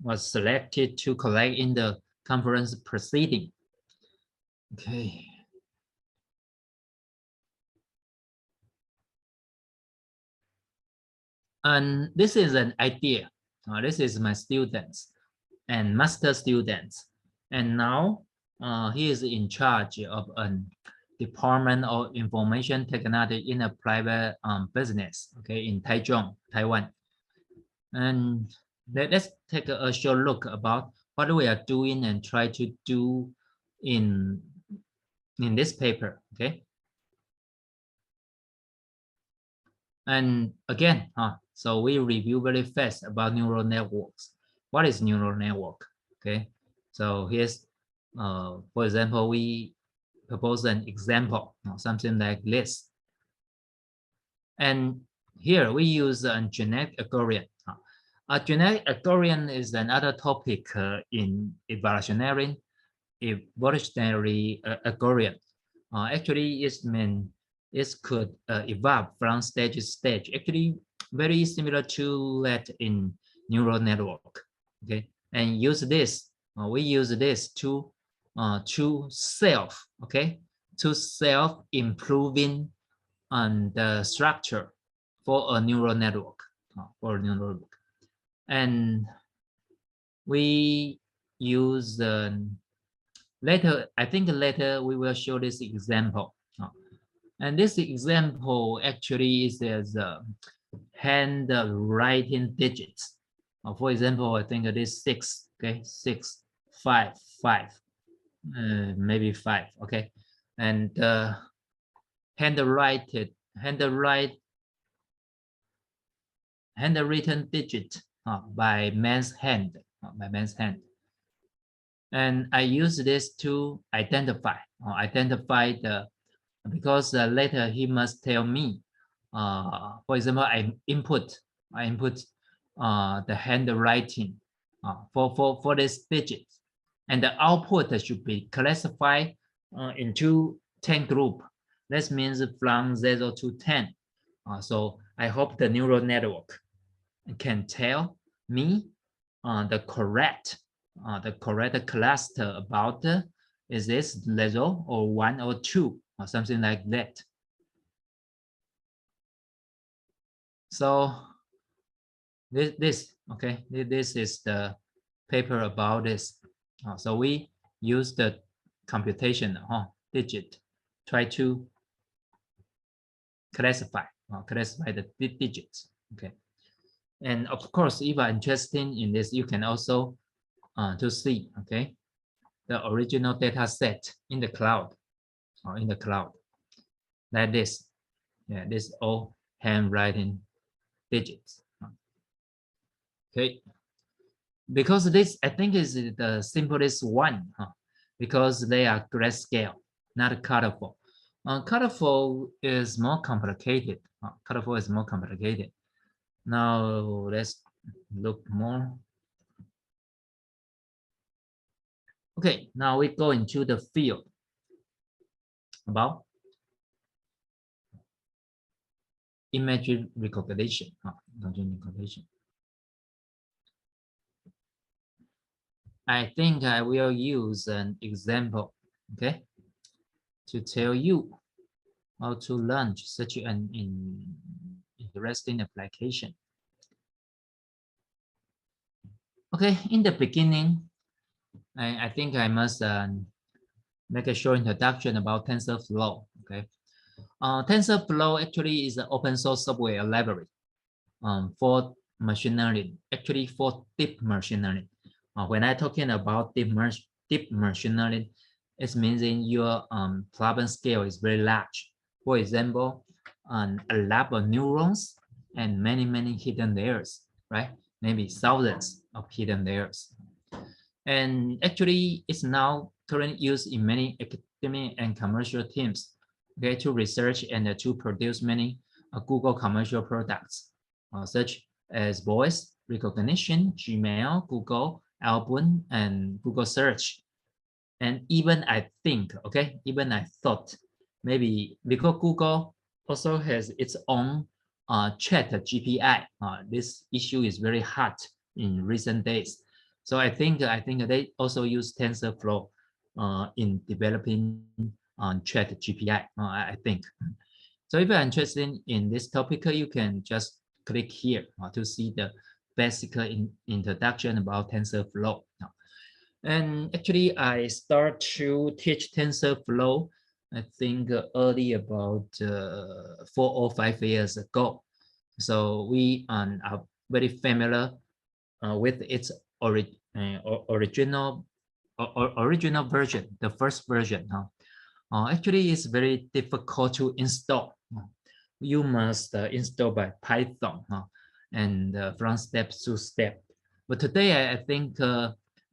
Speaker 2: was selected to collect in the conference proceeding. Okay. And this is an idea. This is my students and master students. And now he is in charge of a department of information technology in a private business, okay, in Taichung, Taiwan. And let's take a short look about what we are doing and try to do in this paper, okay? And again, so we review very fast about neural networks. What is neural network? Okay, so here's, for example, we propose an example, something like this. And here we use a genetic algorithm. A genetic algorithm is another topic in evolutionary algorithm. Actually, it could evolve from stage to stage. Actually, very similar to that in neural network. Okay, and use this. We use this to self. Okay, to self improving on the structure for a neural network. And we use later. I think later we will show this example. And this example actually is as handwriting digits. For example, I think it is 6, okay, 6, 5, 5, maybe 5, okay. And handwritten digit by man's hand, And I use this to identify the, because later he must tell me, for example, I input the handwriting for this digit, and the output should be classified into 10 group. That means from 0 to 10. So I hope the neural network can tell me the correct cluster about is this 0 or 1 or 2 or something like that. So this okay, this is the paper about this. So we use the computation digit, try to classify the digits. Okay, and of course, if you are interested in this, you can also to see, okay, the original data set in the cloud, like this. Yeah, this all handwriting digits. Okay, because this I think is the simplest one, because they are grayscale, not colorful. Colorful is more complicated. Now let's look more. Okay, now we go into the field about image recognition. I think I will use an example, okay, to tell you how to launch such an interesting application. Okay, in the beginning, I think I must make a short introduction about TensorFlow. Okay, TensorFlow actually is an open source software library for machine learning, actually for deep machine learning. When I'm talking about deep machine learning, it means in your problem scale is very large. For example, a lab of neurons and many hidden layers, right? Maybe thousands of hidden layers. And actually, it's now currently used in many academic and commercial teams, okay, to research and to produce many Google commercial products, such as voice recognition, Gmail, Google Album, and Google Search. And even I think, okay, even I thought maybe because Google also has its own chat GPI. This issue is very hot in recent days. So I think they also use TensorFlow in developing chat GPI. I think. So if you're interested in this topic, you can just click here to see the basic introduction about TensorFlow. And actually, I start to teach TensorFlow, I think early about 4 or 5 years ago. So we are very familiar with its original version, the first version. Actually, it's very difficult to install. You must install by Python and from step to step. But today, I think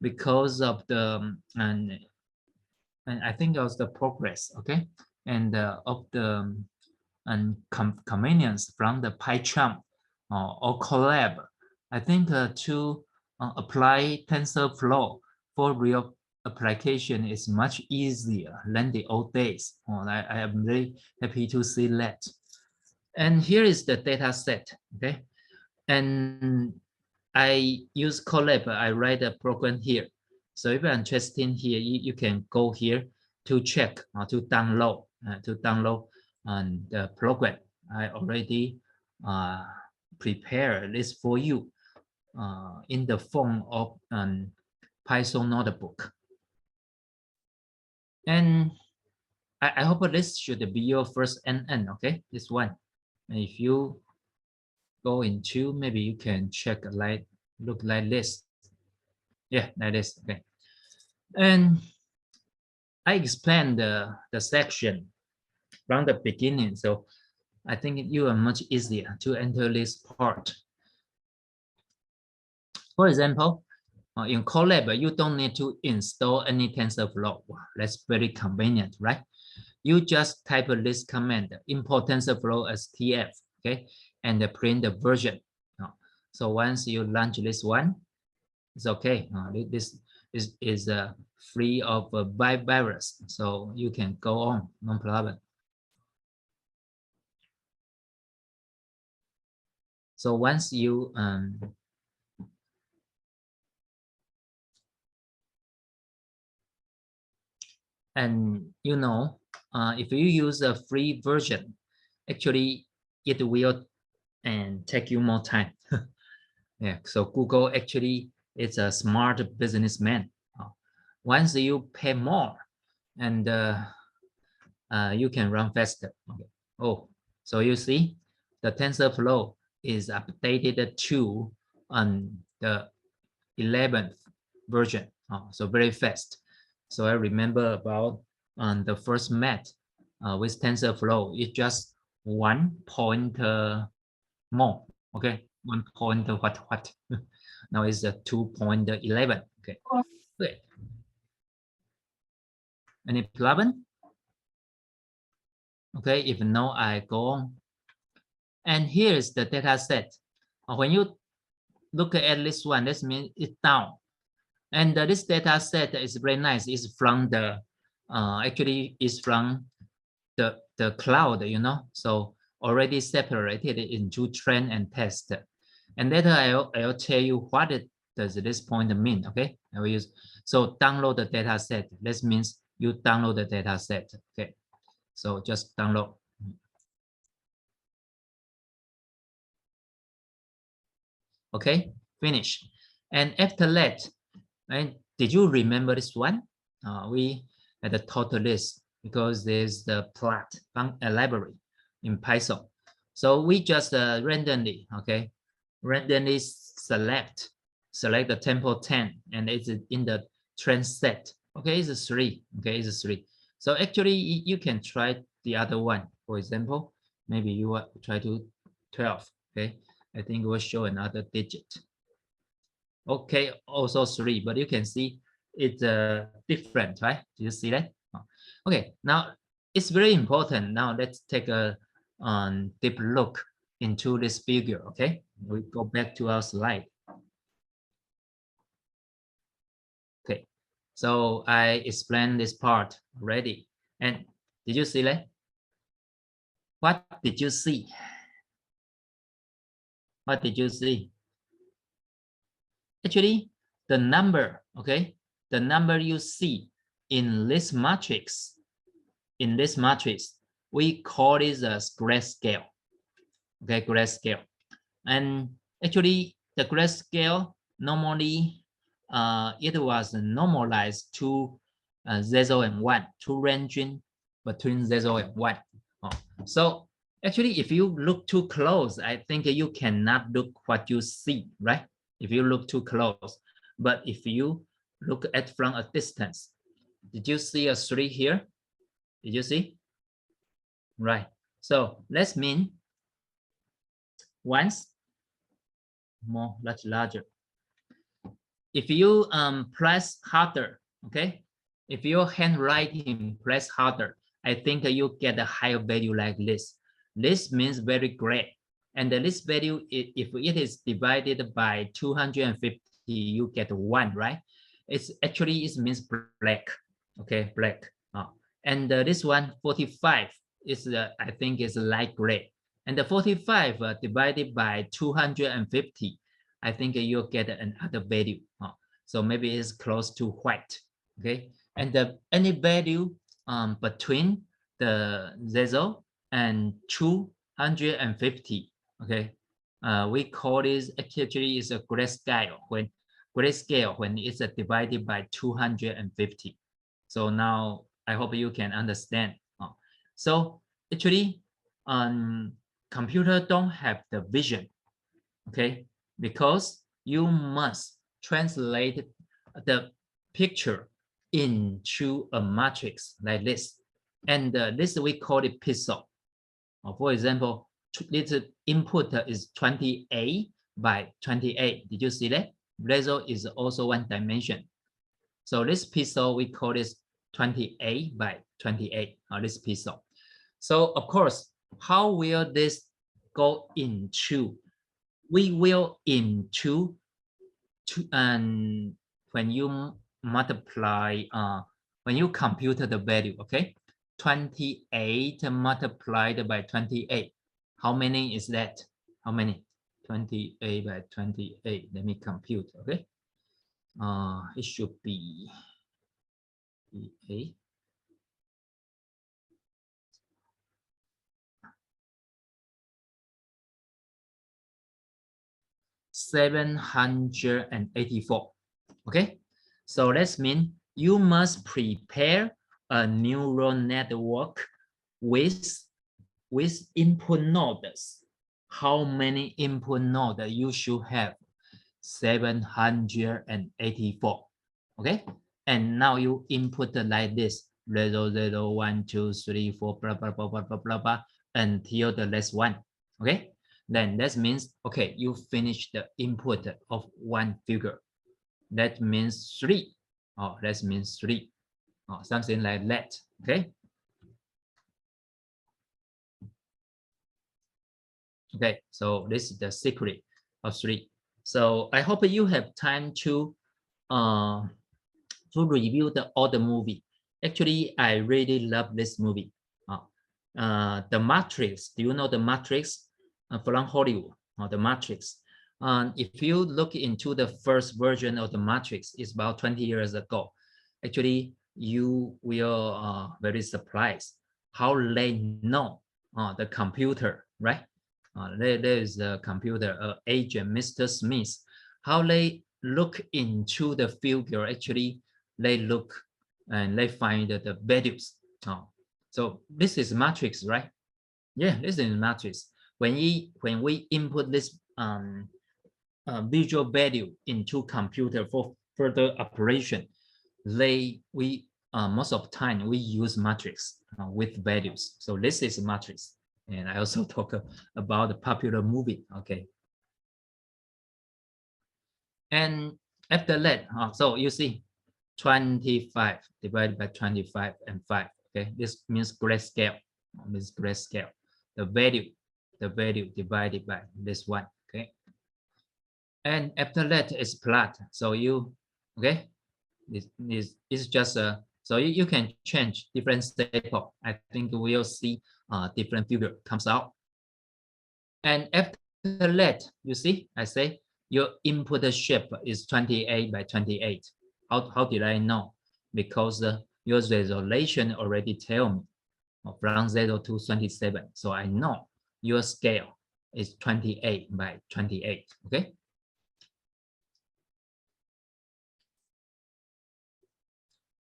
Speaker 2: because of the and I think of the progress, okay, and of the convenience from the PyCharm or Colab, I think to apply TensorFlow for real application is much easier than the old days. I am very happy to see that. And here is the data set, okay? And I use Colab, I write a program here. So if you're interested here, you can go here to check, to download the program. I already prepared this for you in the form of Python notebook. And I hope this should be your first NN, okay? This one. And if you go into, maybe you can check look like this. Yeah, like this, okay. And I explained the section from the beginning, so I think you are much easier to enter this part. For example, in Colab, you don't need to install any TensorFlow. Wow, that's very convenient, right? You just type this command, import TensorFlow as TF, okay, and print the version. So once you launch this one, it's okay. This is free of virus, so you can go on, no problem. So once you and you know, if you use a free version, actually it will take you more time. Yeah, so Google actually is a smart businessman. Once you pay more, and you can run faster. Okay. Oh, so you see, the TensorFlow is updated to the 11th version. So very fast. So I remember about the first math with TensorFlow, it's just 1 point more. Okay, 1 point what? Now it's 2.11. Okay, good. Any problem? Okay, if no, I go on. And here is the data set. When you look at this one, this means it's down. And this data set is very nice. It's from the, actually is from the cloud, you know, so already separated into train and test. And later I'll tell you what does this point mean, okay? I will use. So download the data set. This means you download the data set. Okay. So just download. Okay, finish. And after that, right, did you remember this one? We had a total list because there's the plot library in Python. So we just randomly, okay, randomly select the tempo 10, and it's in the trend set. Okay, it's a 3. Okay, it's a 3. So actually, you can try the other one. For example, maybe you try to 12. Okay, I think it will show another digit. Okay, also 3, but you can see it's different, right? Do you see that? Okay, now it's very important. Now let's take a deep look into this figure. Okay, we go back to our slide. Okay, so I explained this part already. And did you see that? What did you see? What did you see? Actually, the number, okay, the number you see in this matrix, we call this a grayscale. Okay, grayscale. And actually, the grayscale normally it was normalized to 0 and 1, to ranging between 0 and 1. So actually, if you look too close, I think you cannot look what you see, right? If you look too close. But if you look at from a distance, did you see a 3 here? Did you see? Right. So let's mean once more, much larger. If you press harder, okay? If your handwriting press harder, I think you get a higher value like this. This means very great. And this value, if it is divided by 250, you get 1, right? It's actually, it means black, okay, black. And this one, 45, is I think is light gray. And the 45 divided by 250, I think you'll get another value. So maybe it's close to white. Okay. And any value between the 0 and 250. Okay. We call this actually is a grayscale when it's divided by 250. So now I hope you can understand. So actually, computer don't have the vision, okay, because you must translate the picture into a matrix like this, and this we call it pixel. For example, this input is 28 by 28. Did you see that? Result is also one dimension. So this pixel we call this 28 by 28. This pixel. So of course, how will this go into? We will into and when you multiply when you compute the value, okay, 28 multiplied by 28, how many is that? How many? 28 by 28. Let me compute. Okay, it should be 8. 784. Okay, so that means you must prepare a neural network with input nodes. How many input nodes you should have? 784. Okay, and now you input like this 0, 0, 1, 2, 3, 4, blah blah blah blah blah blah blah until the last one. Okay, then that means, okay, you finish the input of one figure. That means 3. That means 3. Something like that. Okay. Okay, so this is the secret of 3. So I hope you have time to review all the movie. Actually, I really love this movie. The Matrix. Do you know the Matrix from Hollywood? The Matrix. If you look into the first version of the matrix, it's about 20 years ago. Actually, you will very surprised how they know the computer, right? There is a computer agent, Mr. Smith. How they look into the figure, actually, they look and they find the values. So this is matrix, right? Yeah, this is matrix. When we input this visual value into computer for further operation, most of the time we use matrix with values. So this is matrix. And I also talk about the popular movie. Okay. And after that, so you see 25 divided by 25 and 5. Okay, this means grayscale. Means grayscale. The value divided by this one. Okay. And after that is plot. So you, okay, this is just a, so you can change different staple. I think we'll see different figure comes out. And after that, you see, I say your input shape is 28 by 28. How did I know? Because your resolution already tell me from 0 to 27. So I know your scale is 28 by 28. Okay.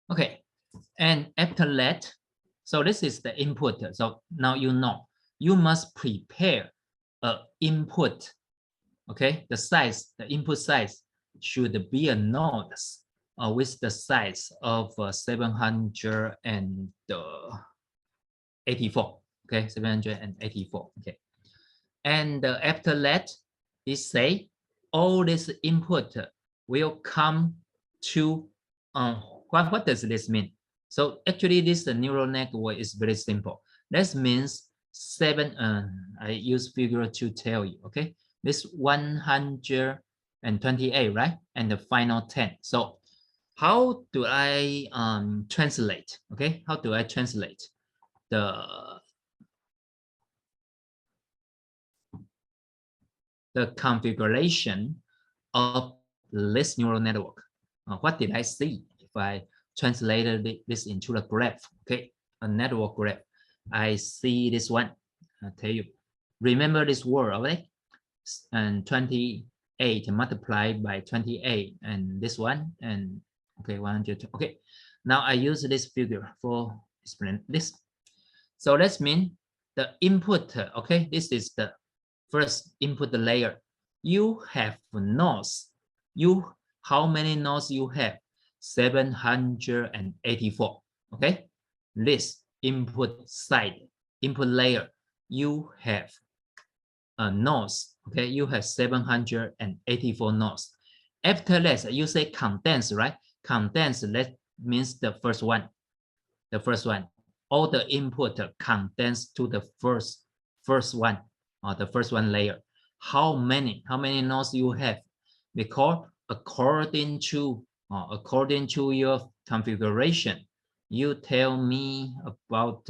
Speaker 2: Okay, and after that, so this is the input. So now you know you must prepare a input. Okay, the input size should be a node with the size of 784. Okay, 784. Okay, and after that, it say all this input will come to what does this mean? So actually, this neural network is very simple. That means 7. I use figure to tell you. Okay, this 128, right? And the final 10. So how do I translate? Okay, how do I translate the configuration of this neural network? What did I see if I translated this into a graph? Okay, a network graph. I see this one. I'll tell you. Remember this word, okay? And 28 multiplied by 28, and this one, and okay, 100. Okay, now I use this figure for explain this. So that means the input. Okay, this is the first input layer. You have nodes. How many nodes you have? 784. Okay, this input layer, you have nodes. Okay, you have 784 nodes. After that, you say condense, right? Condense, that means the first one. The first one. All the input condense to the first one, or the first one layer. How many nodes you have? Because according to your configuration, you tell me about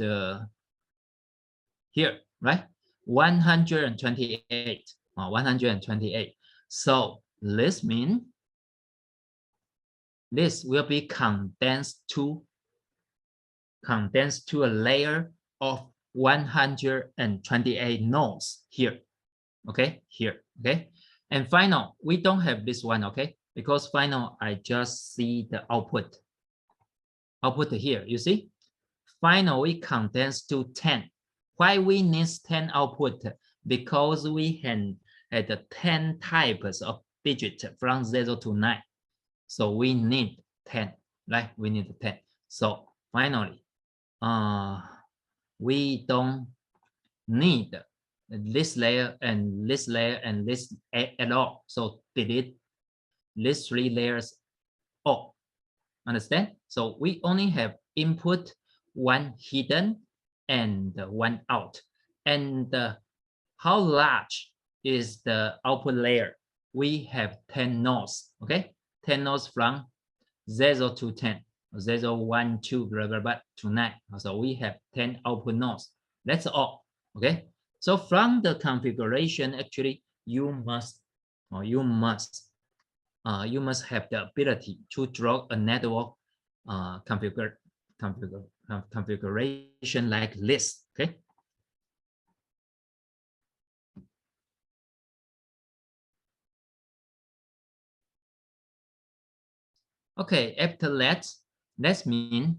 Speaker 2: here, right? 128. 128. So this means this will be condensed to a layer of 128 nodes here. Okay, here. Okay, and final, we don't have this one. Okay, because final, I just see the output here. You see, final we condense to 10. Why we need 10 output? Because we had 10 types of digits from 0 to 9. So we need 10, right? We need 10. So finally, we don't need this layer and this layer and this at all. So delete these 3 layers all. Understand? So we only have input, one hidden, and one out. And how large is the output layer? We have 10 nodes. Okay, 10 nodes from 0 to 10. 0, 1, 2, blah, blah, blah, to 9. So we have 10 output nodes. That's all. Okay. So from the configuration, actually, you must or you must have the ability to draw a network configuration like this. Okay. Okay, after that means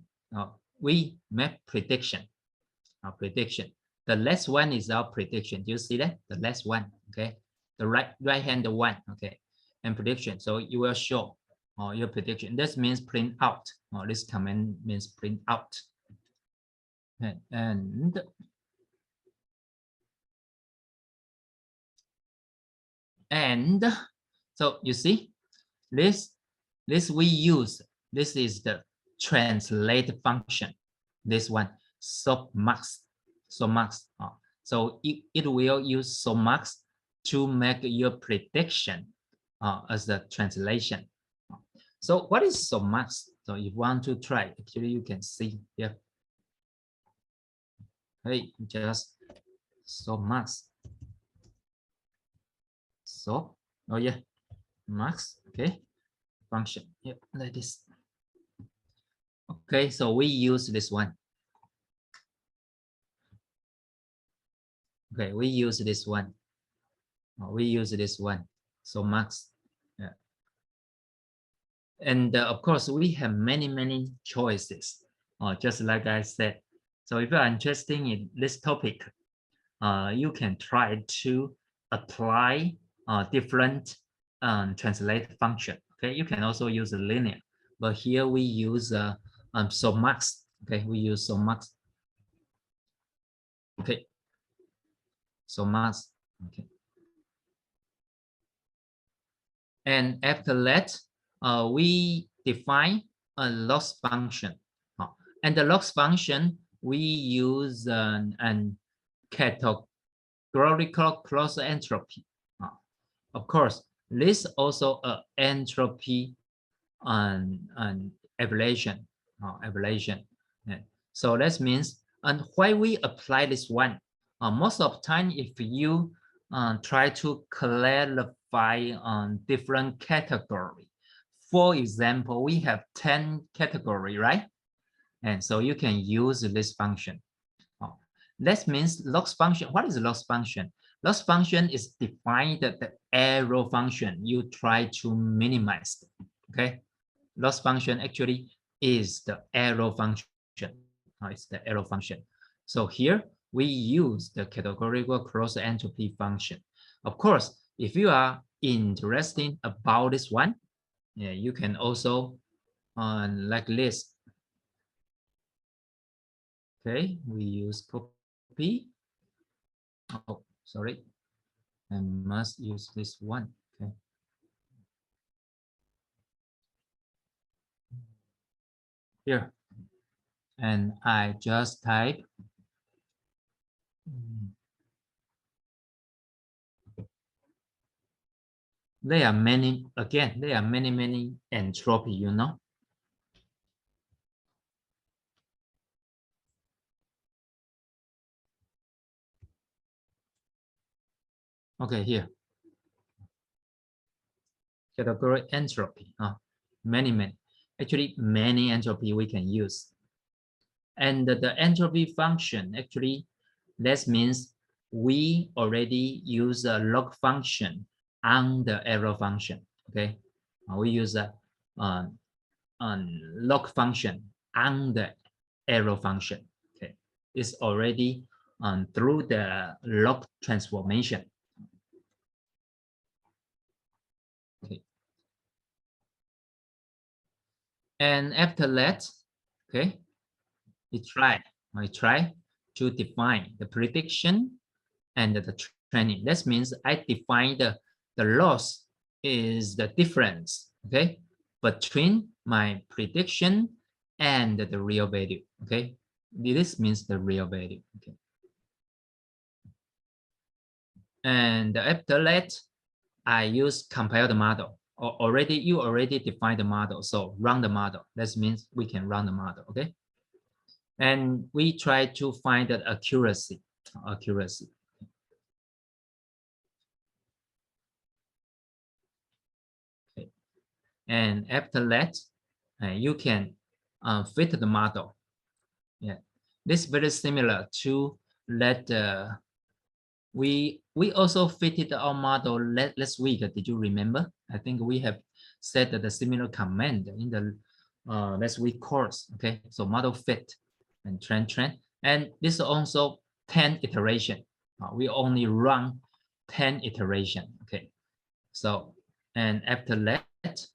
Speaker 2: we make prediction. Our prediction. The last one is our prediction. Do you see that? The last one. Okay. The right hand one. Okay. And prediction. So you will show your prediction. This means print out. This command means print out. And so you see this we use. This is the translate function. This one softmax. So it will use softmax to make your prediction as the translation. So what is softmax? So if you want to try, actually you can see here. Hey, just softmax. So, oh yeah, max. Okay, function. Yeah, like this. Okay, so we use this one. Okay, we use this one. We use this one. So max. Yeah. And of course, we have many choices. Just like I said. So if you are interested in this topic, you can try to apply different translate function. Okay, you can also use a linear, but here we use softmax. Okay, we use softmax. Okay, softmax. Okay, and after that, we define a loss function, and the loss function we use an categorical close entropy. Of course, this also a entropy and evaluation. Yeah. So that means, and why we apply this one, most of the time if you try to clarify on different category, for example, we have 10 category, right? And so you can use this function. That means loss function. What is loss function? Loss function is defined the error function you try to minimize. Okay, loss function actually is the error function. It's the error function. So here we use the categorical cross entropy function. Of course, if you are interested about this one, yeah, you can also like this. Okay, we use copy. Oh, sorry. I must use this one. Okay. Here. And I just type. There are many, again, there are many entropy, you know. Okay, here. Category entropy. Many. Actually, many entropy we can use. And the entropy function, actually, that means we already use a log function on the error function. Okay, we use a log function on the error function. Okay, it's already through the log transformation. Okay, and after that, okay, I try to define the prediction and the training. That means I define the loss is the difference, okay, between my prediction and the real value, okay. This means the real value, okay. And after that, I use compile the model. You already defined the model, so run the model. That means we can run the model, okay. And we try to find the accuracy. And after that, you can fit the model. Yeah, this is very similar to that we also fitted our model last week. Did you remember? I think we have set the similar command in the last week course. Okay, so model fit and trend. And this is also 10 iteration. We only run 10 iteration. Okay, so and after that,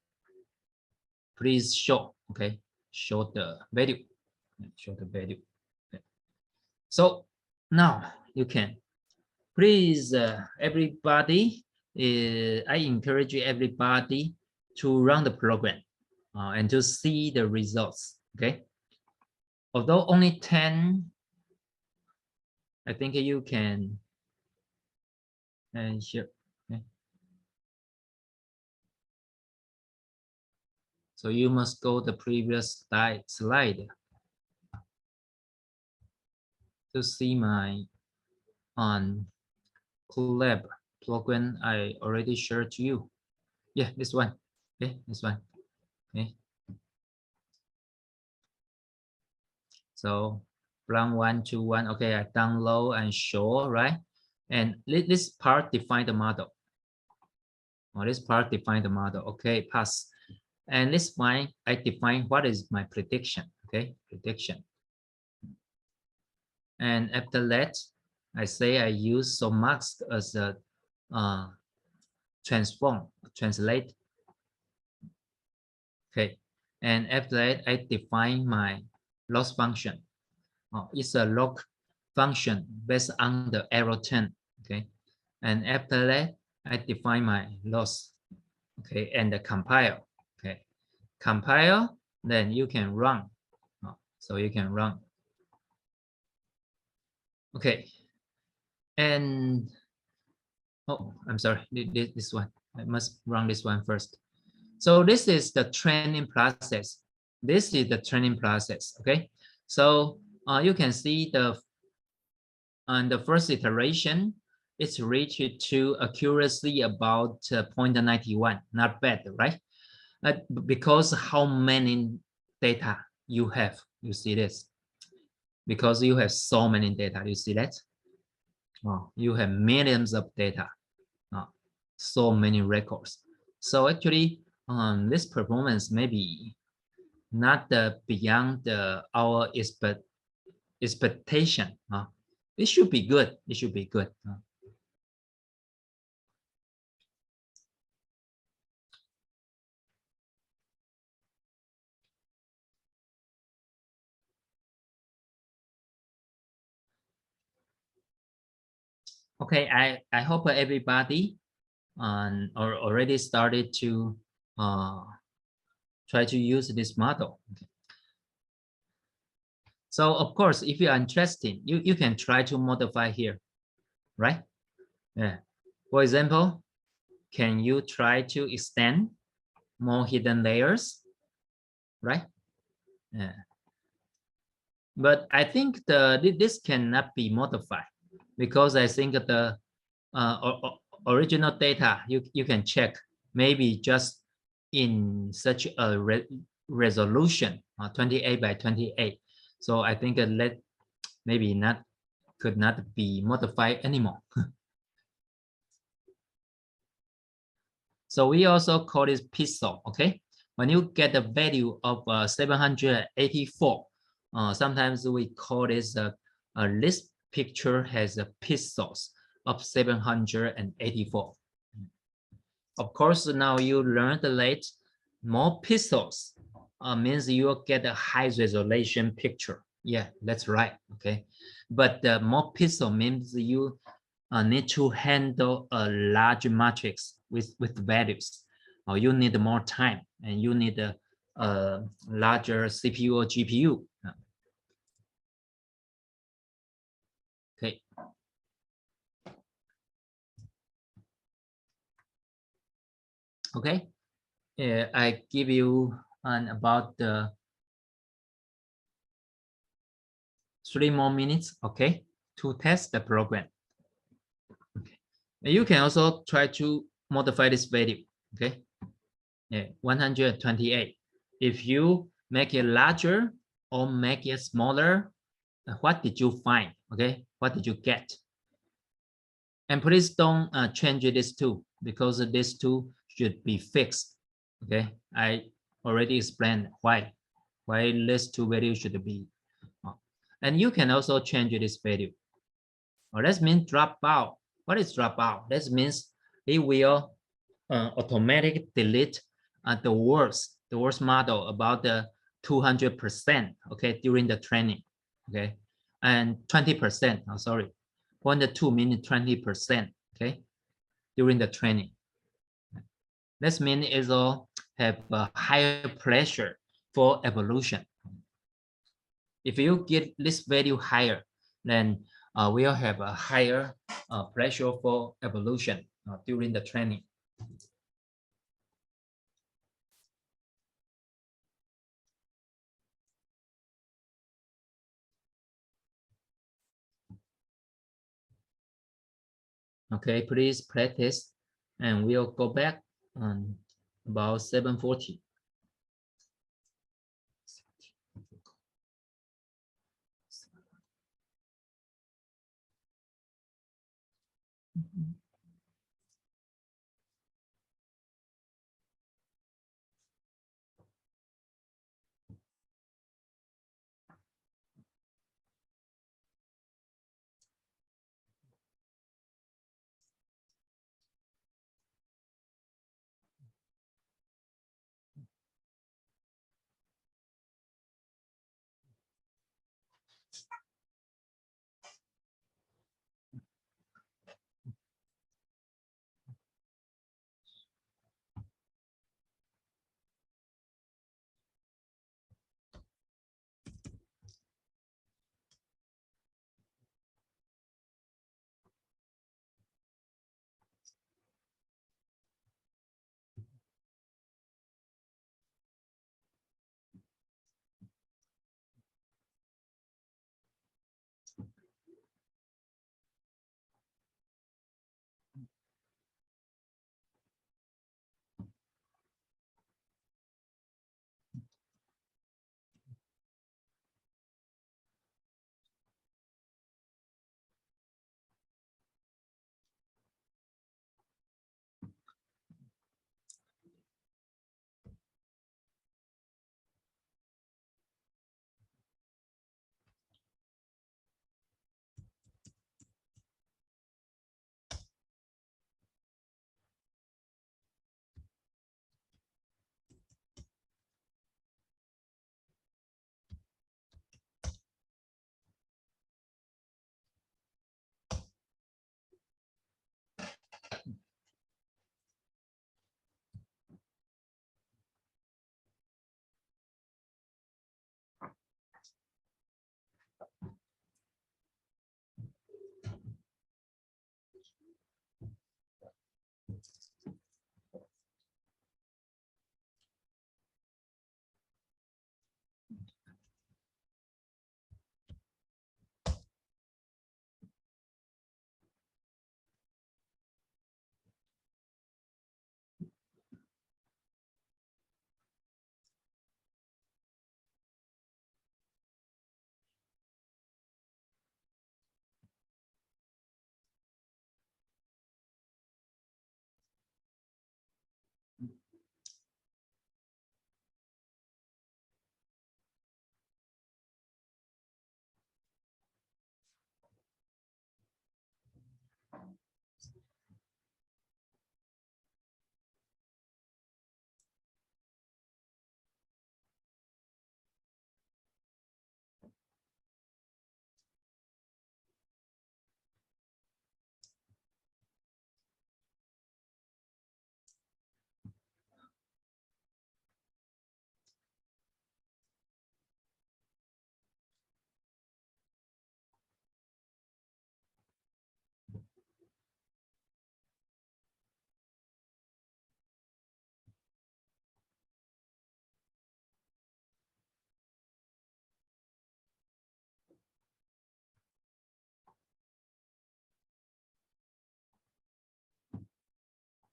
Speaker 2: please show. Okay, show the value. Show the value. Okay. So now you can. Please, everybody, I encourage everybody to run the program and to see the results, okay? Although only 10, I think you can share. Okay. So you must go the previous slide to see my on Collab program I already shared to you. Yeah, this one. Okay, this one. Okay. So plan 1, 2, 1. Okay, I download and show, right? And this part define the model. This part define the model. Okay, pass. And this one, I define what is my prediction. Okay, prediction. And after that, I say I use Somax as a translate. Okay, and after that, I define my loss function. It's a log function based on the error 10. Okay, and after that, I define my loss. Okay, and the compile. Okay, compile, then you can run. So you can run. Okay, and oh, I'm sorry, this one. I must run this one first. So this is the training process. This is the training process. Okay, so you can see on the first iteration, it's reached to accuracy about 0.91. Not bad, right? Because how many data you have, you see this. Because you have so many data, you see that? You have millions of data, so many records. So actually, this performance may be not beyond our expectation. It should be good. It should be good. Okay, I hope everybody or already started to try to use this model. Okay. So of course, if you are interested, you can try to modify here, right? Yeah. For example, can you try to extend more hidden layers, right? Yeah. But I think this cannot be modified because I think the original data you can check maybe just in such a resolution 28 by 28. So I think that maybe could not be modified anymore. So we also call this pixel. Okay, when you get the value of 784, sometimes we call this this picture has a pixels of 784. Of course, now you learned late, more pixels means you will get a high resolution picture. Yeah, that's right. Okay, but more pixel means you need to handle a large matrix with values. You need more time and you need a larger CPU or GPU. Okay. Okay. I give you about 3 more minutes. Okay, to test the program. Okay. And you can also try to modify this value. Okay. Yeah, 128. If you make it larger or make it smaller, what did you find? Okay, what did you get? And please don't change this two, because this two should be fixed. Okay, I already explained why this two values should be. And you can also change this value. That means drop out. What is drop out? That means it will automatically delete the words model about the 200%, okay, during the training, okay, and 20%, oh, sorry, 1.2 means 20%, okay, during the training. This means it will have a higher pressure for evolution. If you get this value higher, then we'll have a higher pressure for evolution during the training. Okay, please practice, and we'll go back on about 7:40.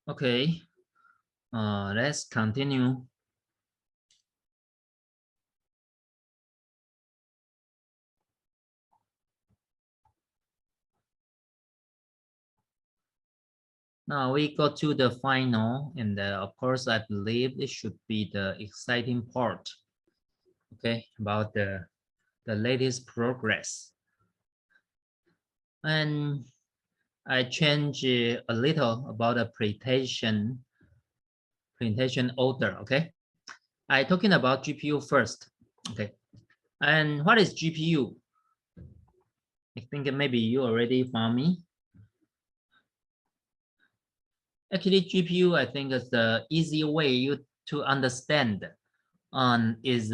Speaker 2: Okay, Let's continue. Now we go to the final, and of course, I believe it should be the exciting part. Okay, about the latest progress. And I change a little about the presentation order. Okay, I talking about GPU first. Okay, and what is GPU? I think maybe you already found me. Actually, GPU, I think is the easy way to understand. Is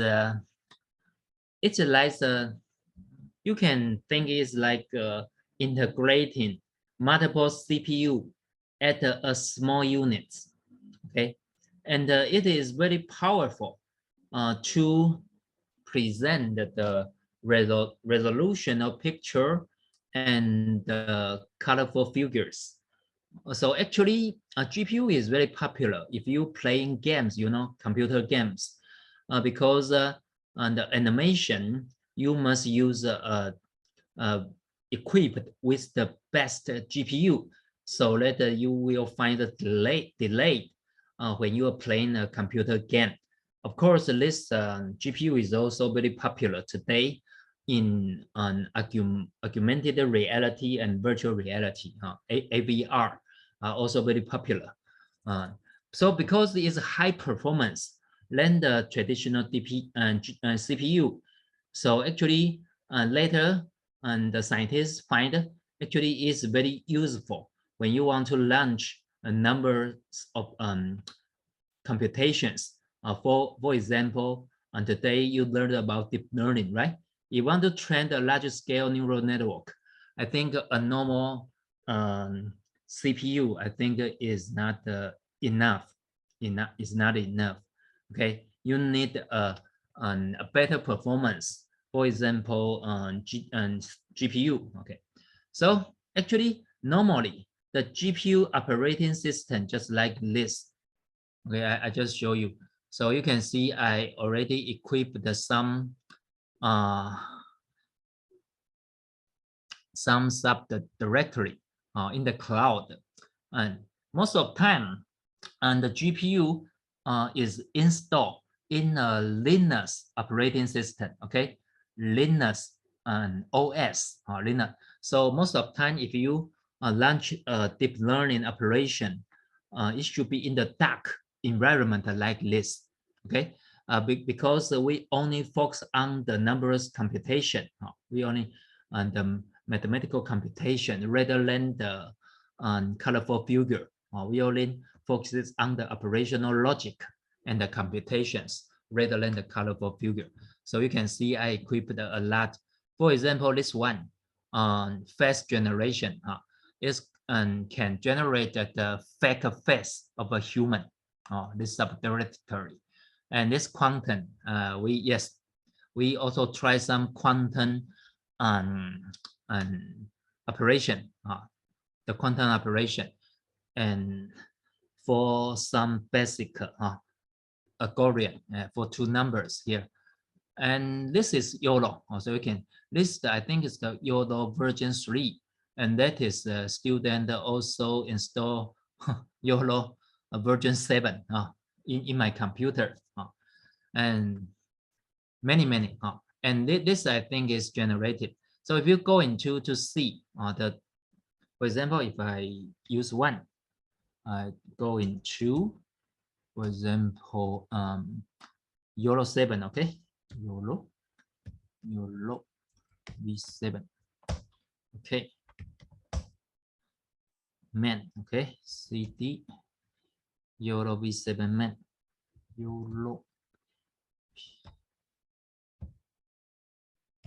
Speaker 2: it's like you can think it's like integrating multiple CPU at a small unit. Okay, and it is very powerful to present the resolution of picture and colorful figures. So actually, a GPU is very popular if you playing games, computer games, because on the animation, you must use equipped with the best GPU, so that you will find a delay when you are playing a computer game. Of course, this GPU is also very popular today in augmented reality and virtual reality, AVR, are also very popular. So because it is high performance than the traditional CPU, so actually later the scientists find actually is very useful when you want to launch a number of computations. For example, today you learned about deep learning, right? You want to train a large scale neural network. I think a normal CPU, I think, is not enough. Is not enough. Okay, you need a better performance. For example, GPU. Okay, so actually, normally the GPU operating system just like this. Okay, I just show you. So you can see I already equipped some subdirectory in the cloud, and most of the time, and the GPU is installed in a Linux operating system. Okay, Linux and OS Linux. So most of the time, if you launch a deep learning operation, it should be in the dark environment like this. Okay, because we only focus on the numbers computation. We only on the mathematical computation rather than the colorful figure. We only focuses on the operational logic and the computations rather than the colorful figure. So you can see I equipped a lot. For example, this one face generation is can generate the fake face of a human. This subdirectory, and this quantum. We also try some quantum operation. The quantum operation, and for some basic algorithm for two numbers here. And this is YOLO. So you can, this I think is the YOLO version 3. And that is student also install YOLO version 7 in my computer. And many. And this I think is generated. So if you go into to see for example, if I use one, I go into, for example, YOLO 7, okay? YOLO V7. Okay. Man, okay? CD YOLO V7 man. YOLO.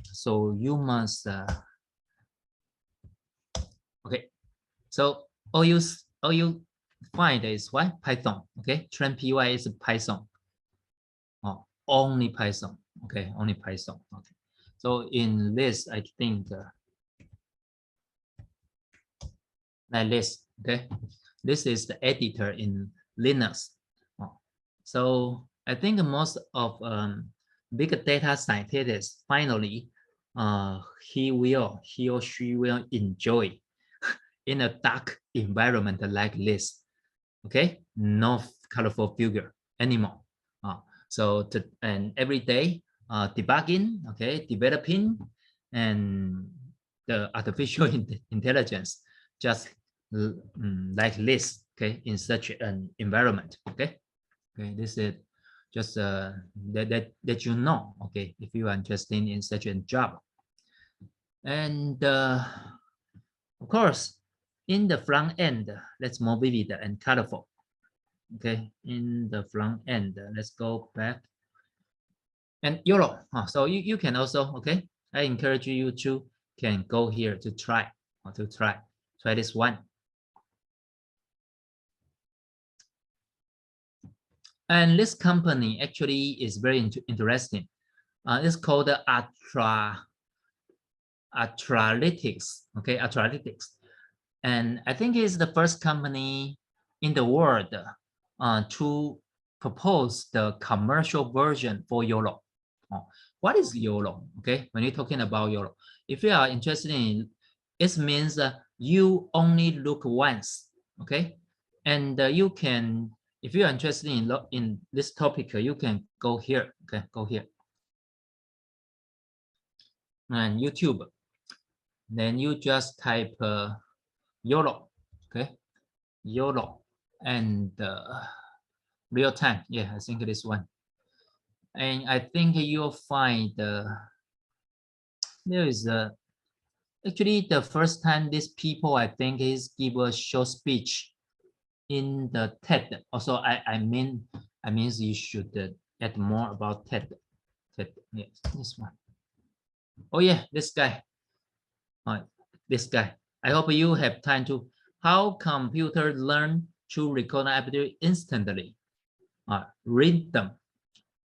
Speaker 2: So you must okay. So all you find is what? Python. Okay. Train py is Python. Only Python. Okay, only Python. Okay. So in this, I think like this. Okay, this is the editor in Linux. So I think most of big data scientists finally he or she will enjoy in a dark environment like this. Okay, no colorful figure anymore. So and every day debugging, okay, developing, and the artificial intelligence just like this, okay, in such an environment. Okay, this is just that you know, okay, if you are interested in such a job. And of course, in the front end, let's more vivid and colorful. Okay, in the front end, let's go back. And YOLO, so you can also, okay, I encourage you to can go here to try this one. And this company actually is very interesting. It's called Atralytics, okay, Atralytics. And I think it's the first company in the world to propose the commercial version for YOLO. What is YOLO? Okay, when you're talking about YOLO, if you are interested in it, means you only look once. Okay, and you can, if you are interested in this topic, you can go here. Okay, go here and YouTube. Then you just type YOLO. Okay, YOLO and real time. Yeah, I think this one. And I think you'll find there is actually the first time these people, I think, is give a short speech in the TED. Also, I mean you should add more about TED. Yes, this one. Oh yeah, this guy. This guy. I hope you have time to how computers learn to recognize objects instantly.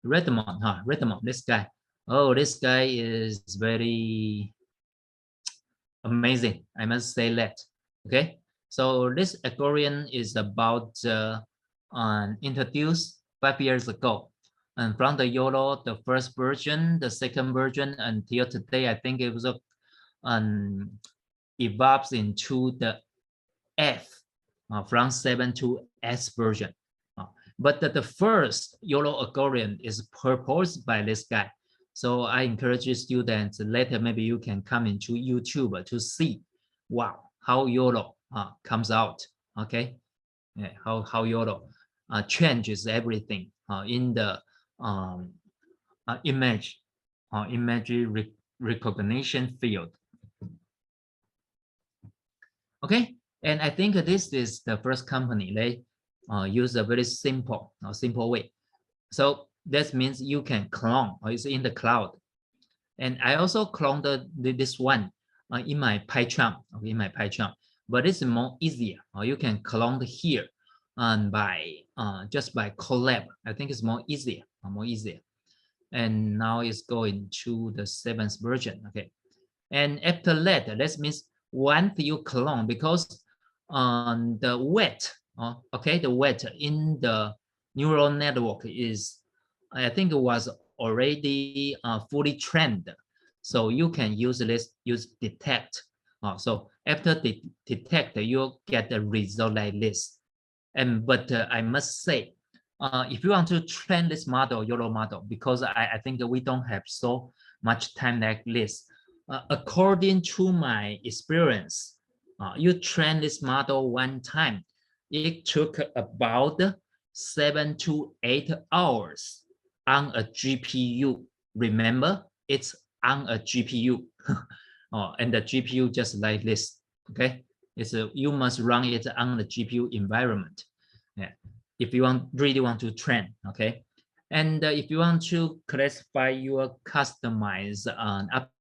Speaker 2: Redmond, this guy. Oh, this guy is very amazing. I must say that. Okay, so this algorithm is about introduced 5 years ago, and from the YOLO, the first version, the second version, until today, I think it was evolves into the F from 7 to S version. But the first YOLO algorithm is proposed by this guy. So I encourage you students, later maybe you can come into YouTube to see, wow, how YOLO comes out, okay? Yeah, how YOLO changes everything in the image recognition field. Okay, and I think this is the first company they use a very simple way. So that means you can clone, or it's in the cloud. And I also cloned this one in my PyCharm, okay, in my PyCharm, but it's more easier. You can clone here and by just by collab. I think it's more easier, And now it's going to the 7th version, okay. And after that means once you clone, because the weight, okay, the weight in the neural network is, I think it was already fully trained. So you can use detect. So after detect, you'll get a result like this. But I must say, if you want to train this model, YOLO model, because I think we don't have so much time like this. According to my experience, you train this model one time, it took about 7 to 8 hours on a GPU. Remember, it's on a GPU. And the GPU just like this, okay? You must run it on the GPU environment. Yeah. If you really want to train, okay? And if you want to classify your customized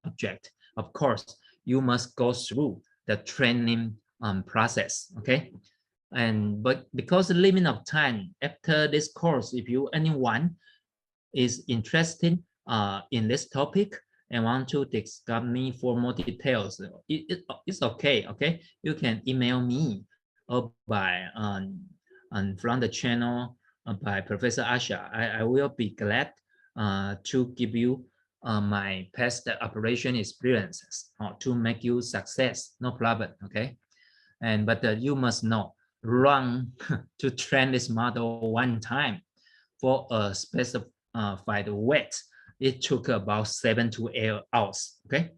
Speaker 2: object, of course, you must go through the training process, okay? But because the limit of time after this course, if anyone is interested in this topic and want to discuss me for more details, it's okay, okay? You can email me or by from the channel by Professor Asha. I will be glad to give you my past operation experiences to make you success. No problem. Okay. But you must know, run to train this model one time for a specified weight. It took about 7 to 8 hours. Okay,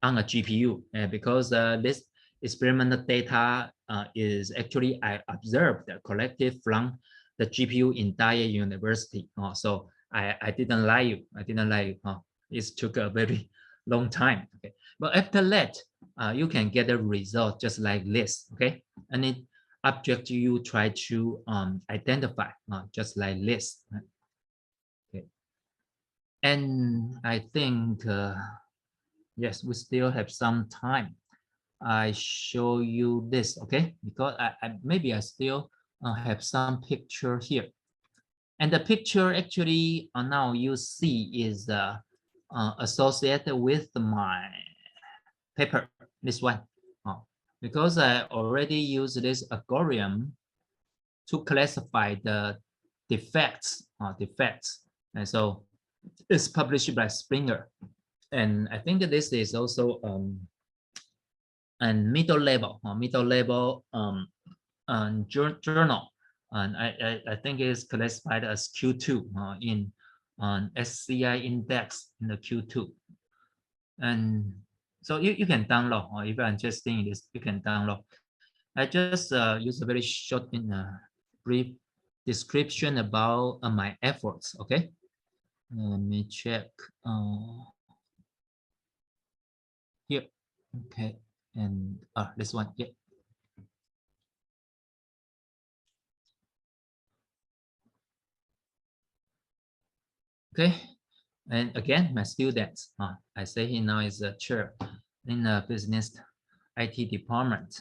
Speaker 2: on a GPU, because this experimental data is actually I observed collected from the GPU entire university. So I didn't lie you. I didn't lie you. It took a very long time. Okay, but after that, you can get a result just like this. Okay, and it object you try to identify just like this. Okay, and I think yes, we still have some time. I show you this, okay? Because maybe I still have some picture here. And the picture actually now you see is associated with my paper, this one. Because I already used this algorithm to classify the defects. And so it's published by Springer. And I think that this is also and middle level journal, and I think it is classified as Q2 in SCI index in the Q2, and so you can download, or if you're interested in this, you can download. I just use a very short brief description about my efforts. Okay, let me check here. Okay, and this one, yeah. Okay, and again, my students, I say he now is a chair in the business IT department.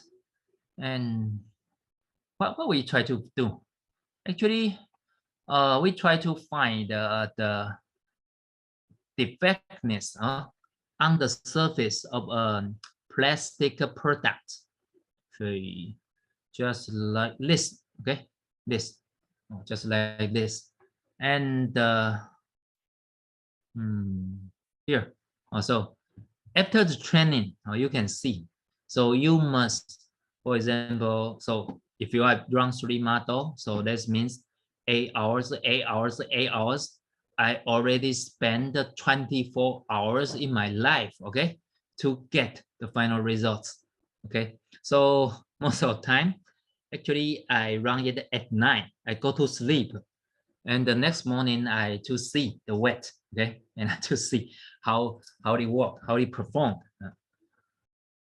Speaker 2: And what we try to do, actually, we try to find the defectness on the surface of a plastic product. Okay, just like this, okay, this, just like this, and here also after the training you can see, so you must, for example, so if you have run 3 model, so that means 8 hours. I already spent 24 hours in my life, okay, to get the final results. Okay, so most of the time actually I run it at night. I go to sleep, and the next morning I to see the weight, okay, and to see how they work, how they perform.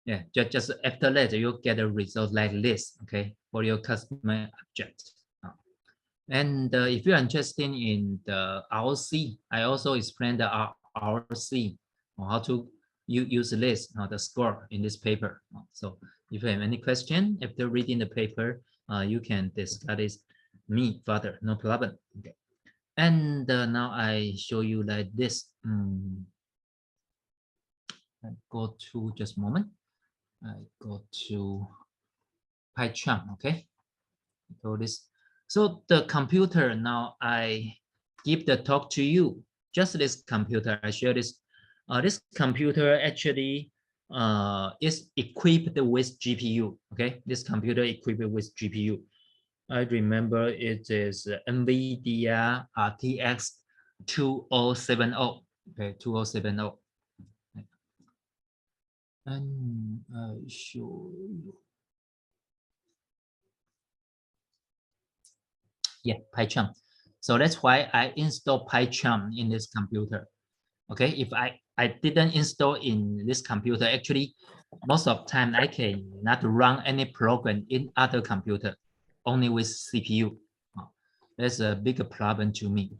Speaker 2: Yeah, just after that you get a result like this, okay, for your customer object. And if you're interested in the RC, I also explained the RC, or how to use this, the score in this paper. So if you have any question after reading the paper, you can discuss it me further, no problem. Okay. And now I show you like this. I go to just a moment. I go to PyCharm, okay? Go this. So the computer, now I give the talk to you. Just this computer, I share this. This computer actually is equipped with GPU, okay? This computer equipped with GPU. I remember it is NVIDIA RTX 2070. Okay, 2070. And I show you. Yeah, PyCharm. So that's why I install PyCharm in this computer. Okay, if I didn't install in this computer, actually, most of the time I can not run any program in other computer, only with CPU. That's a bigger problem to me.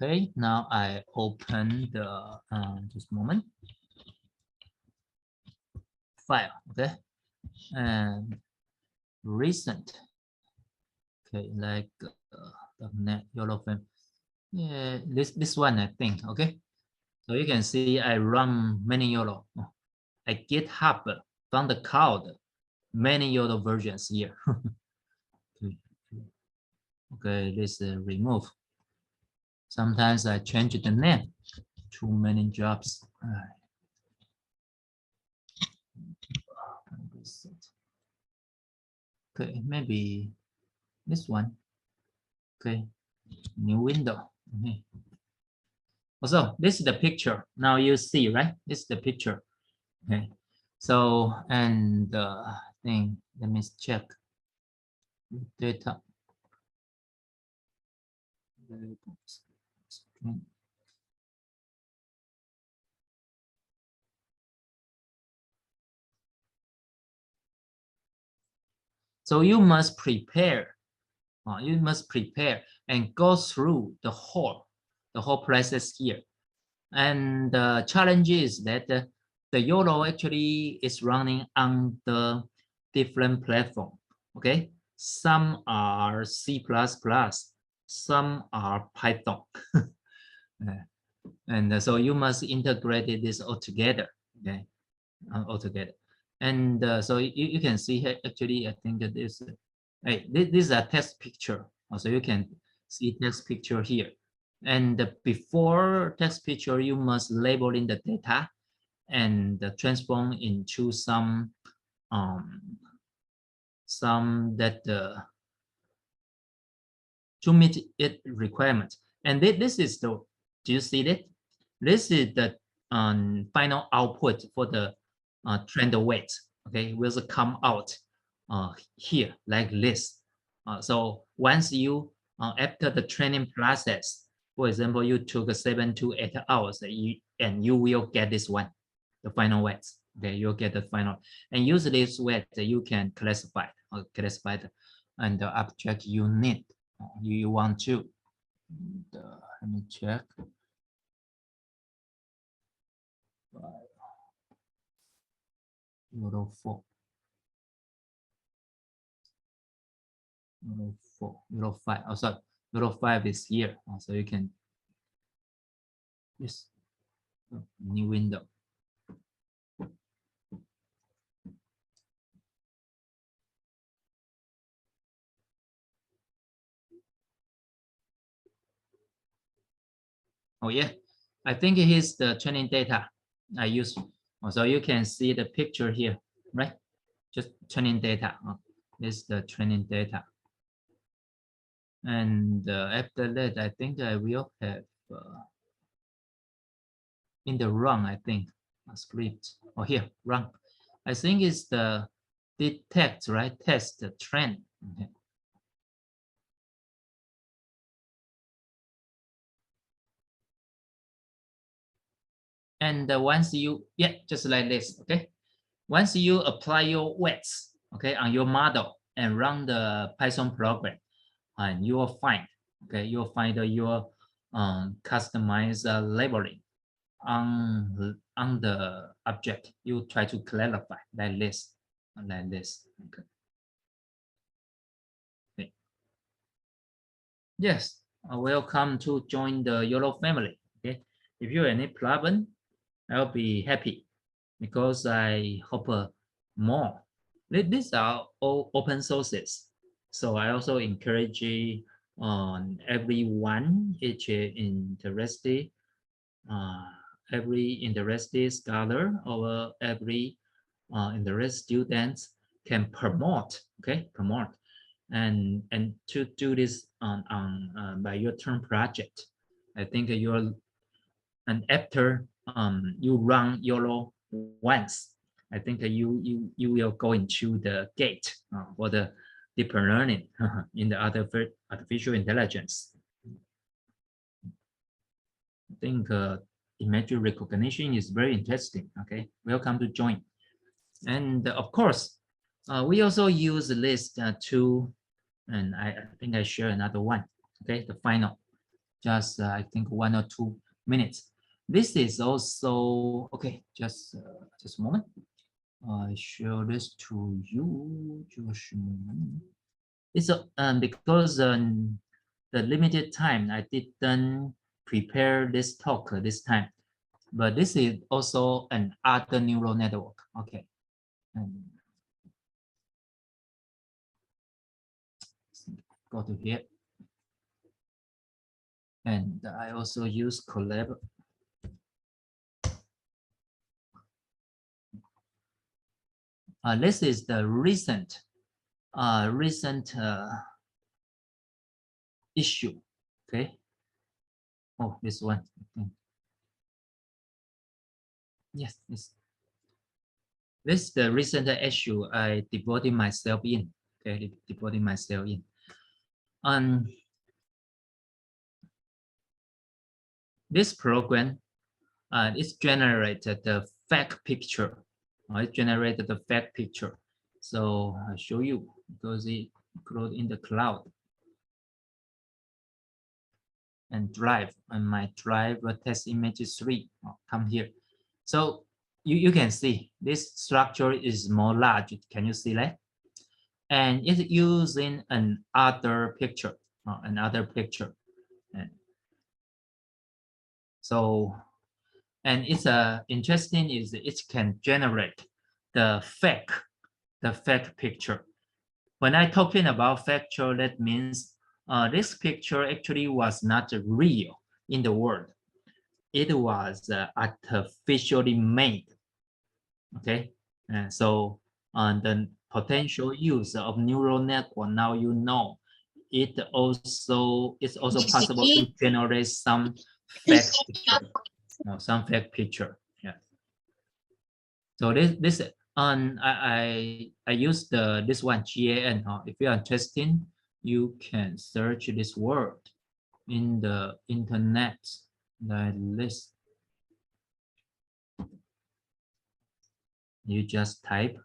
Speaker 2: Okay, now I open the just a moment file. Okay, and recent. Okay, like .NET YOLO frame. Yeah, this one I think. Okay, so you can see I run many YOLO. I GitHub from the cloud many YOLO versions here. Okay, let's remove. Sometimes I change the name. Too many jobs. Okay, maybe this one. Okay, new window. Okay. Also, this is the picture. Now you see, right? This is the picture. Okay. So, and thing, let me check data. So you must prepare. You must prepare and go through the whole process here. And the challenge is that the YOLO actually is running on the different platform. Okay, some are C++, some are Python. And so you must integrate this all together. Okay, all together. And so you can see here, actually, I think that this is a test picture. So you can see text picture here. And before text picture, you must label in the data and transform into some that to meet it requirement. And this is the, do you see it? This is the final output for the trend weight. Okay, will come out here like this. So once you after the training process, for example, you took 7 to 8 hours, and you will get this one, the final weight. Okay, you'll get the final, and use this weight you can classify and the object you need. You want to. Let me check. Euro 4. Euro 4, Euro 5. Oh, sorry. Euro 5 is here. So you can, yes, new window. Oh, yeah. I think here's the training data I use. So you can see the picture here, right? Just training data. This is the training data. And after that, I think I will have in the run, I think, a script. Oh, here, run. I think it's the detect, right? Test the trend. Okay. And once you, yeah, just like this, okay? Once you apply your weights, okay, on your model and run the Python program, and you will find, okay, you'll find your customized labeling on the object. You try to clarify like this, okay. Okay. Yes, welcome to join the YOLO family. Okay, if you have any problem, I'll be happy, because I hope more. These are all open sources, so I also encourage everyone, each interested, every interested scholar or every interested students can promote. Okay, promote and to do this on by your term project. I think you're, and after you run YOLO once, I think you will go into the gate for the deeper learning in the artificial intelligence. I think image recognition is very interesting. Okay, welcome to join. And of course, we also use this tool, and I think I share another one. Okay, the final, just I think 1 or 2 minutes. This is also okay. Just a moment. I share this to you. Just a moment. It's because the limited time, I didn't prepare this talk this time, but this is also an other neural network. Okay. Go to here. And I also use Collab. This is the recent issue. Okay. Oh, this one. Yes, this is the recent issue I devoted myself in. Okay, devoted myself in. This program is generated the fact picture. It generated the fact picture. So I'll show you because it goes in the cloud. And drive, and my drive test image 3 come here. So you can see this structure is more large. Can you see that? And it's using another picture. And so, and it's interesting is it can generate the fact picture. When I talking about factual, that means this picture actually was not real in the world. It was artificially made. Okay, and so the potential use of neural network, now you know, it's also possible to generate some fact picture. Some fact picture. Yeah. So this I use this one GAN. If you are interested, you can search this word in the internet like this. You just type,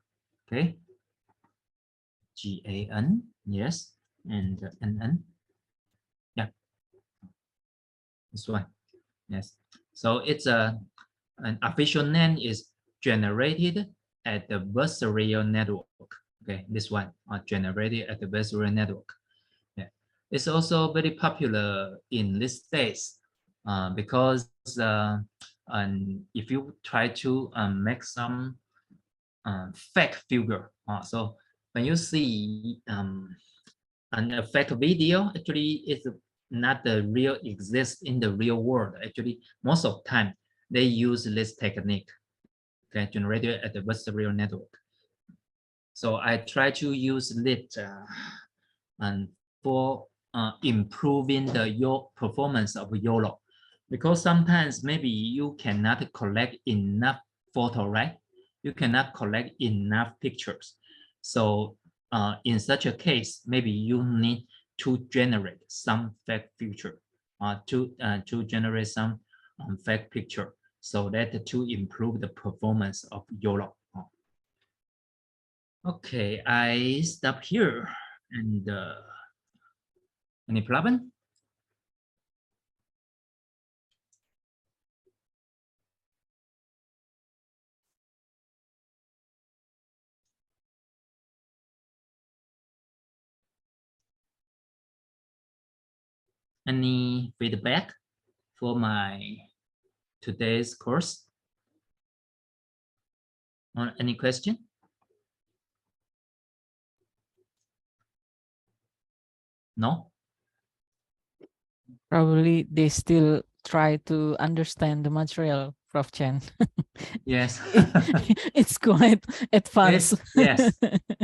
Speaker 2: okay, GAN, yes, and NN. Yeah, this one. Yes. So it's an official name is generated at the adversarial network. Okay, this one generated at the adversarial network. Yeah, it's also very popular in these days because and if you try to make some fake figure, so when you see a fake video, actually it's not the real exist in the real world. Actually, most of the time they use this technique, okay, generated at the adversarial network. So I try to use it and for improving your performance of YOLO, because sometimes maybe you cannot collect enough photo, right? You cannot collect enough pictures. So in such a case, maybe you need to generate some fake picture, to generate some fake picture, so that to improve the performance of YOLO. Okay, I stop here. And any problem? Any feedback for my today's course? Or any question? No?
Speaker 1: Probably they still try to understand the material, Prof. Chen.
Speaker 2: Yes.
Speaker 1: It's quite advanced.
Speaker 2: Yes.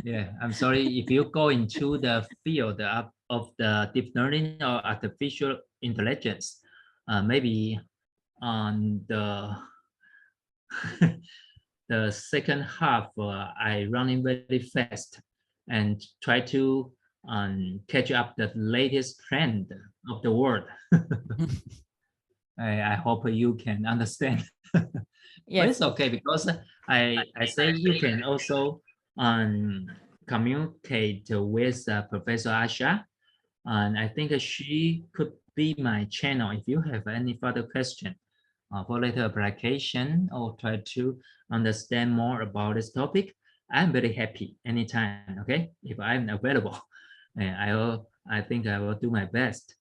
Speaker 2: Yeah. I'm sorry if you go into the field of the deep learning or artificial intelligence, maybe on the the second half, I running very fast and try to catch up the latest trend of the world. I hope you can understand. But
Speaker 1: Yes.
Speaker 2: it's okay because I say you can also communicate with Professor Asha, and I think she could be my channel if you have any further question for later application or try to understand more about this topic. I'm very happy anytime. Okay, if I'm available, and I think I will do my best.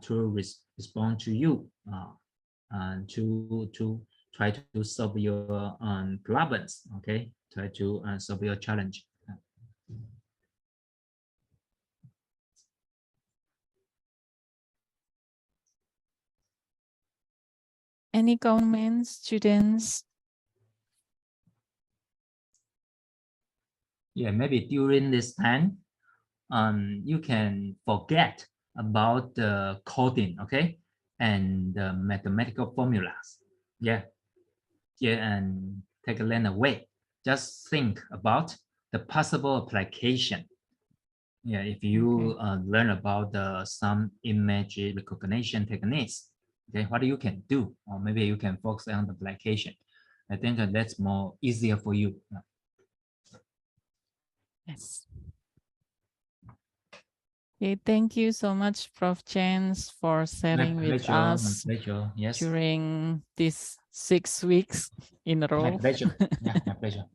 Speaker 2: to respond to you and to try to solve your problems. Okay, try to solve your challenge.
Speaker 1: Any comments, students?
Speaker 2: Yeah, maybe during this time, you can forget about the coding, okay, and the mathematical formulas. Yeah, and take a land away. Just think about the possible application. Yeah, if you learn about some image recognition techniques, okay, what you can do, or maybe you can focus on the application. I think that's more easier for you.
Speaker 1: Yes. Okay, thank you so much, Prof. Chance, for sharing with us
Speaker 2: My pleasure. Yes.
Speaker 1: during these 6 weeks in a row.
Speaker 2: My pleasure. Yeah, my pleasure.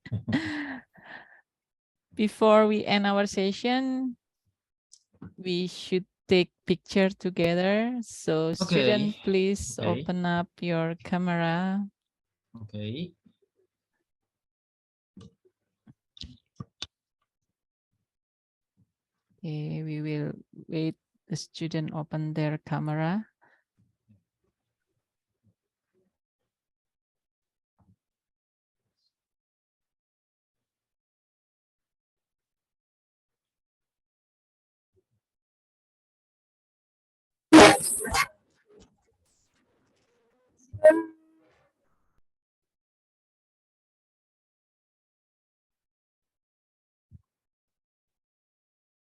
Speaker 1: Before we end our session, we should take picture together. So student, please open up your camera.
Speaker 2: Okay.
Speaker 1: Okay, we will wait the student open their camera.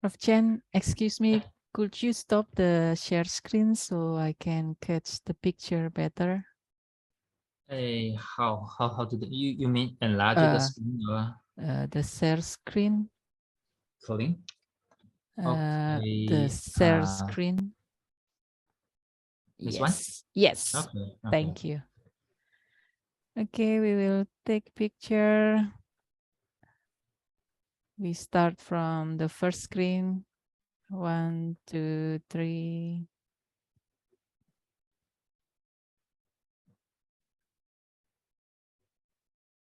Speaker 1: Prof. Chen, excuse me, could you stop the share screen so I can catch the picture better?
Speaker 2: Hey, how to do you mean enlarge the screen or
Speaker 1: The share screen?
Speaker 2: coding?
Speaker 1: The
Speaker 2: Okay.
Speaker 1: share screen.
Speaker 2: This
Speaker 1: Yes. Yes.
Speaker 2: Okay.
Speaker 1: Thank you. Okay, we will take picture. We start from the first screen. 1, 2, 3.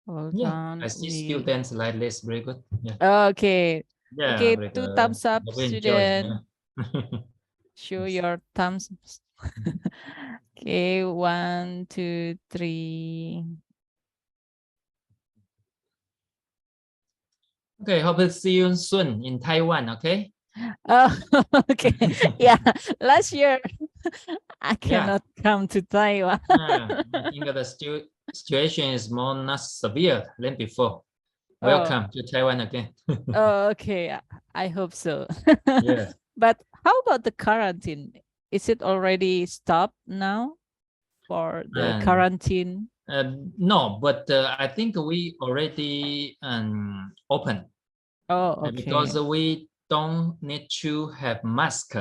Speaker 1: Hold on.
Speaker 2: I see students like this. Very good. Yeah.
Speaker 1: Okay.
Speaker 2: Yeah.
Speaker 1: Okay, 2 thumbs up, student.
Speaker 2: Yeah.
Speaker 1: Show
Speaker 2: Yes.
Speaker 1: your thumbs. Okay, 1, 2, 3.
Speaker 2: Okay. Hope to see you soon in Taiwan. Okay.
Speaker 1: Oh, okay. Yeah, last year I cannot come to Taiwan.
Speaker 2: I think the situation is more not severe than before. Welcome to Taiwan again.
Speaker 1: Oh, okay. I hope so.
Speaker 2: Yeah.
Speaker 1: But how about the quarantine? Is it already stopped now for the quarantine?
Speaker 2: No, but I think we already open.
Speaker 1: Oh, okay.
Speaker 2: Because we don't need to have mask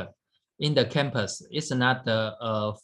Speaker 2: in the campus. It's not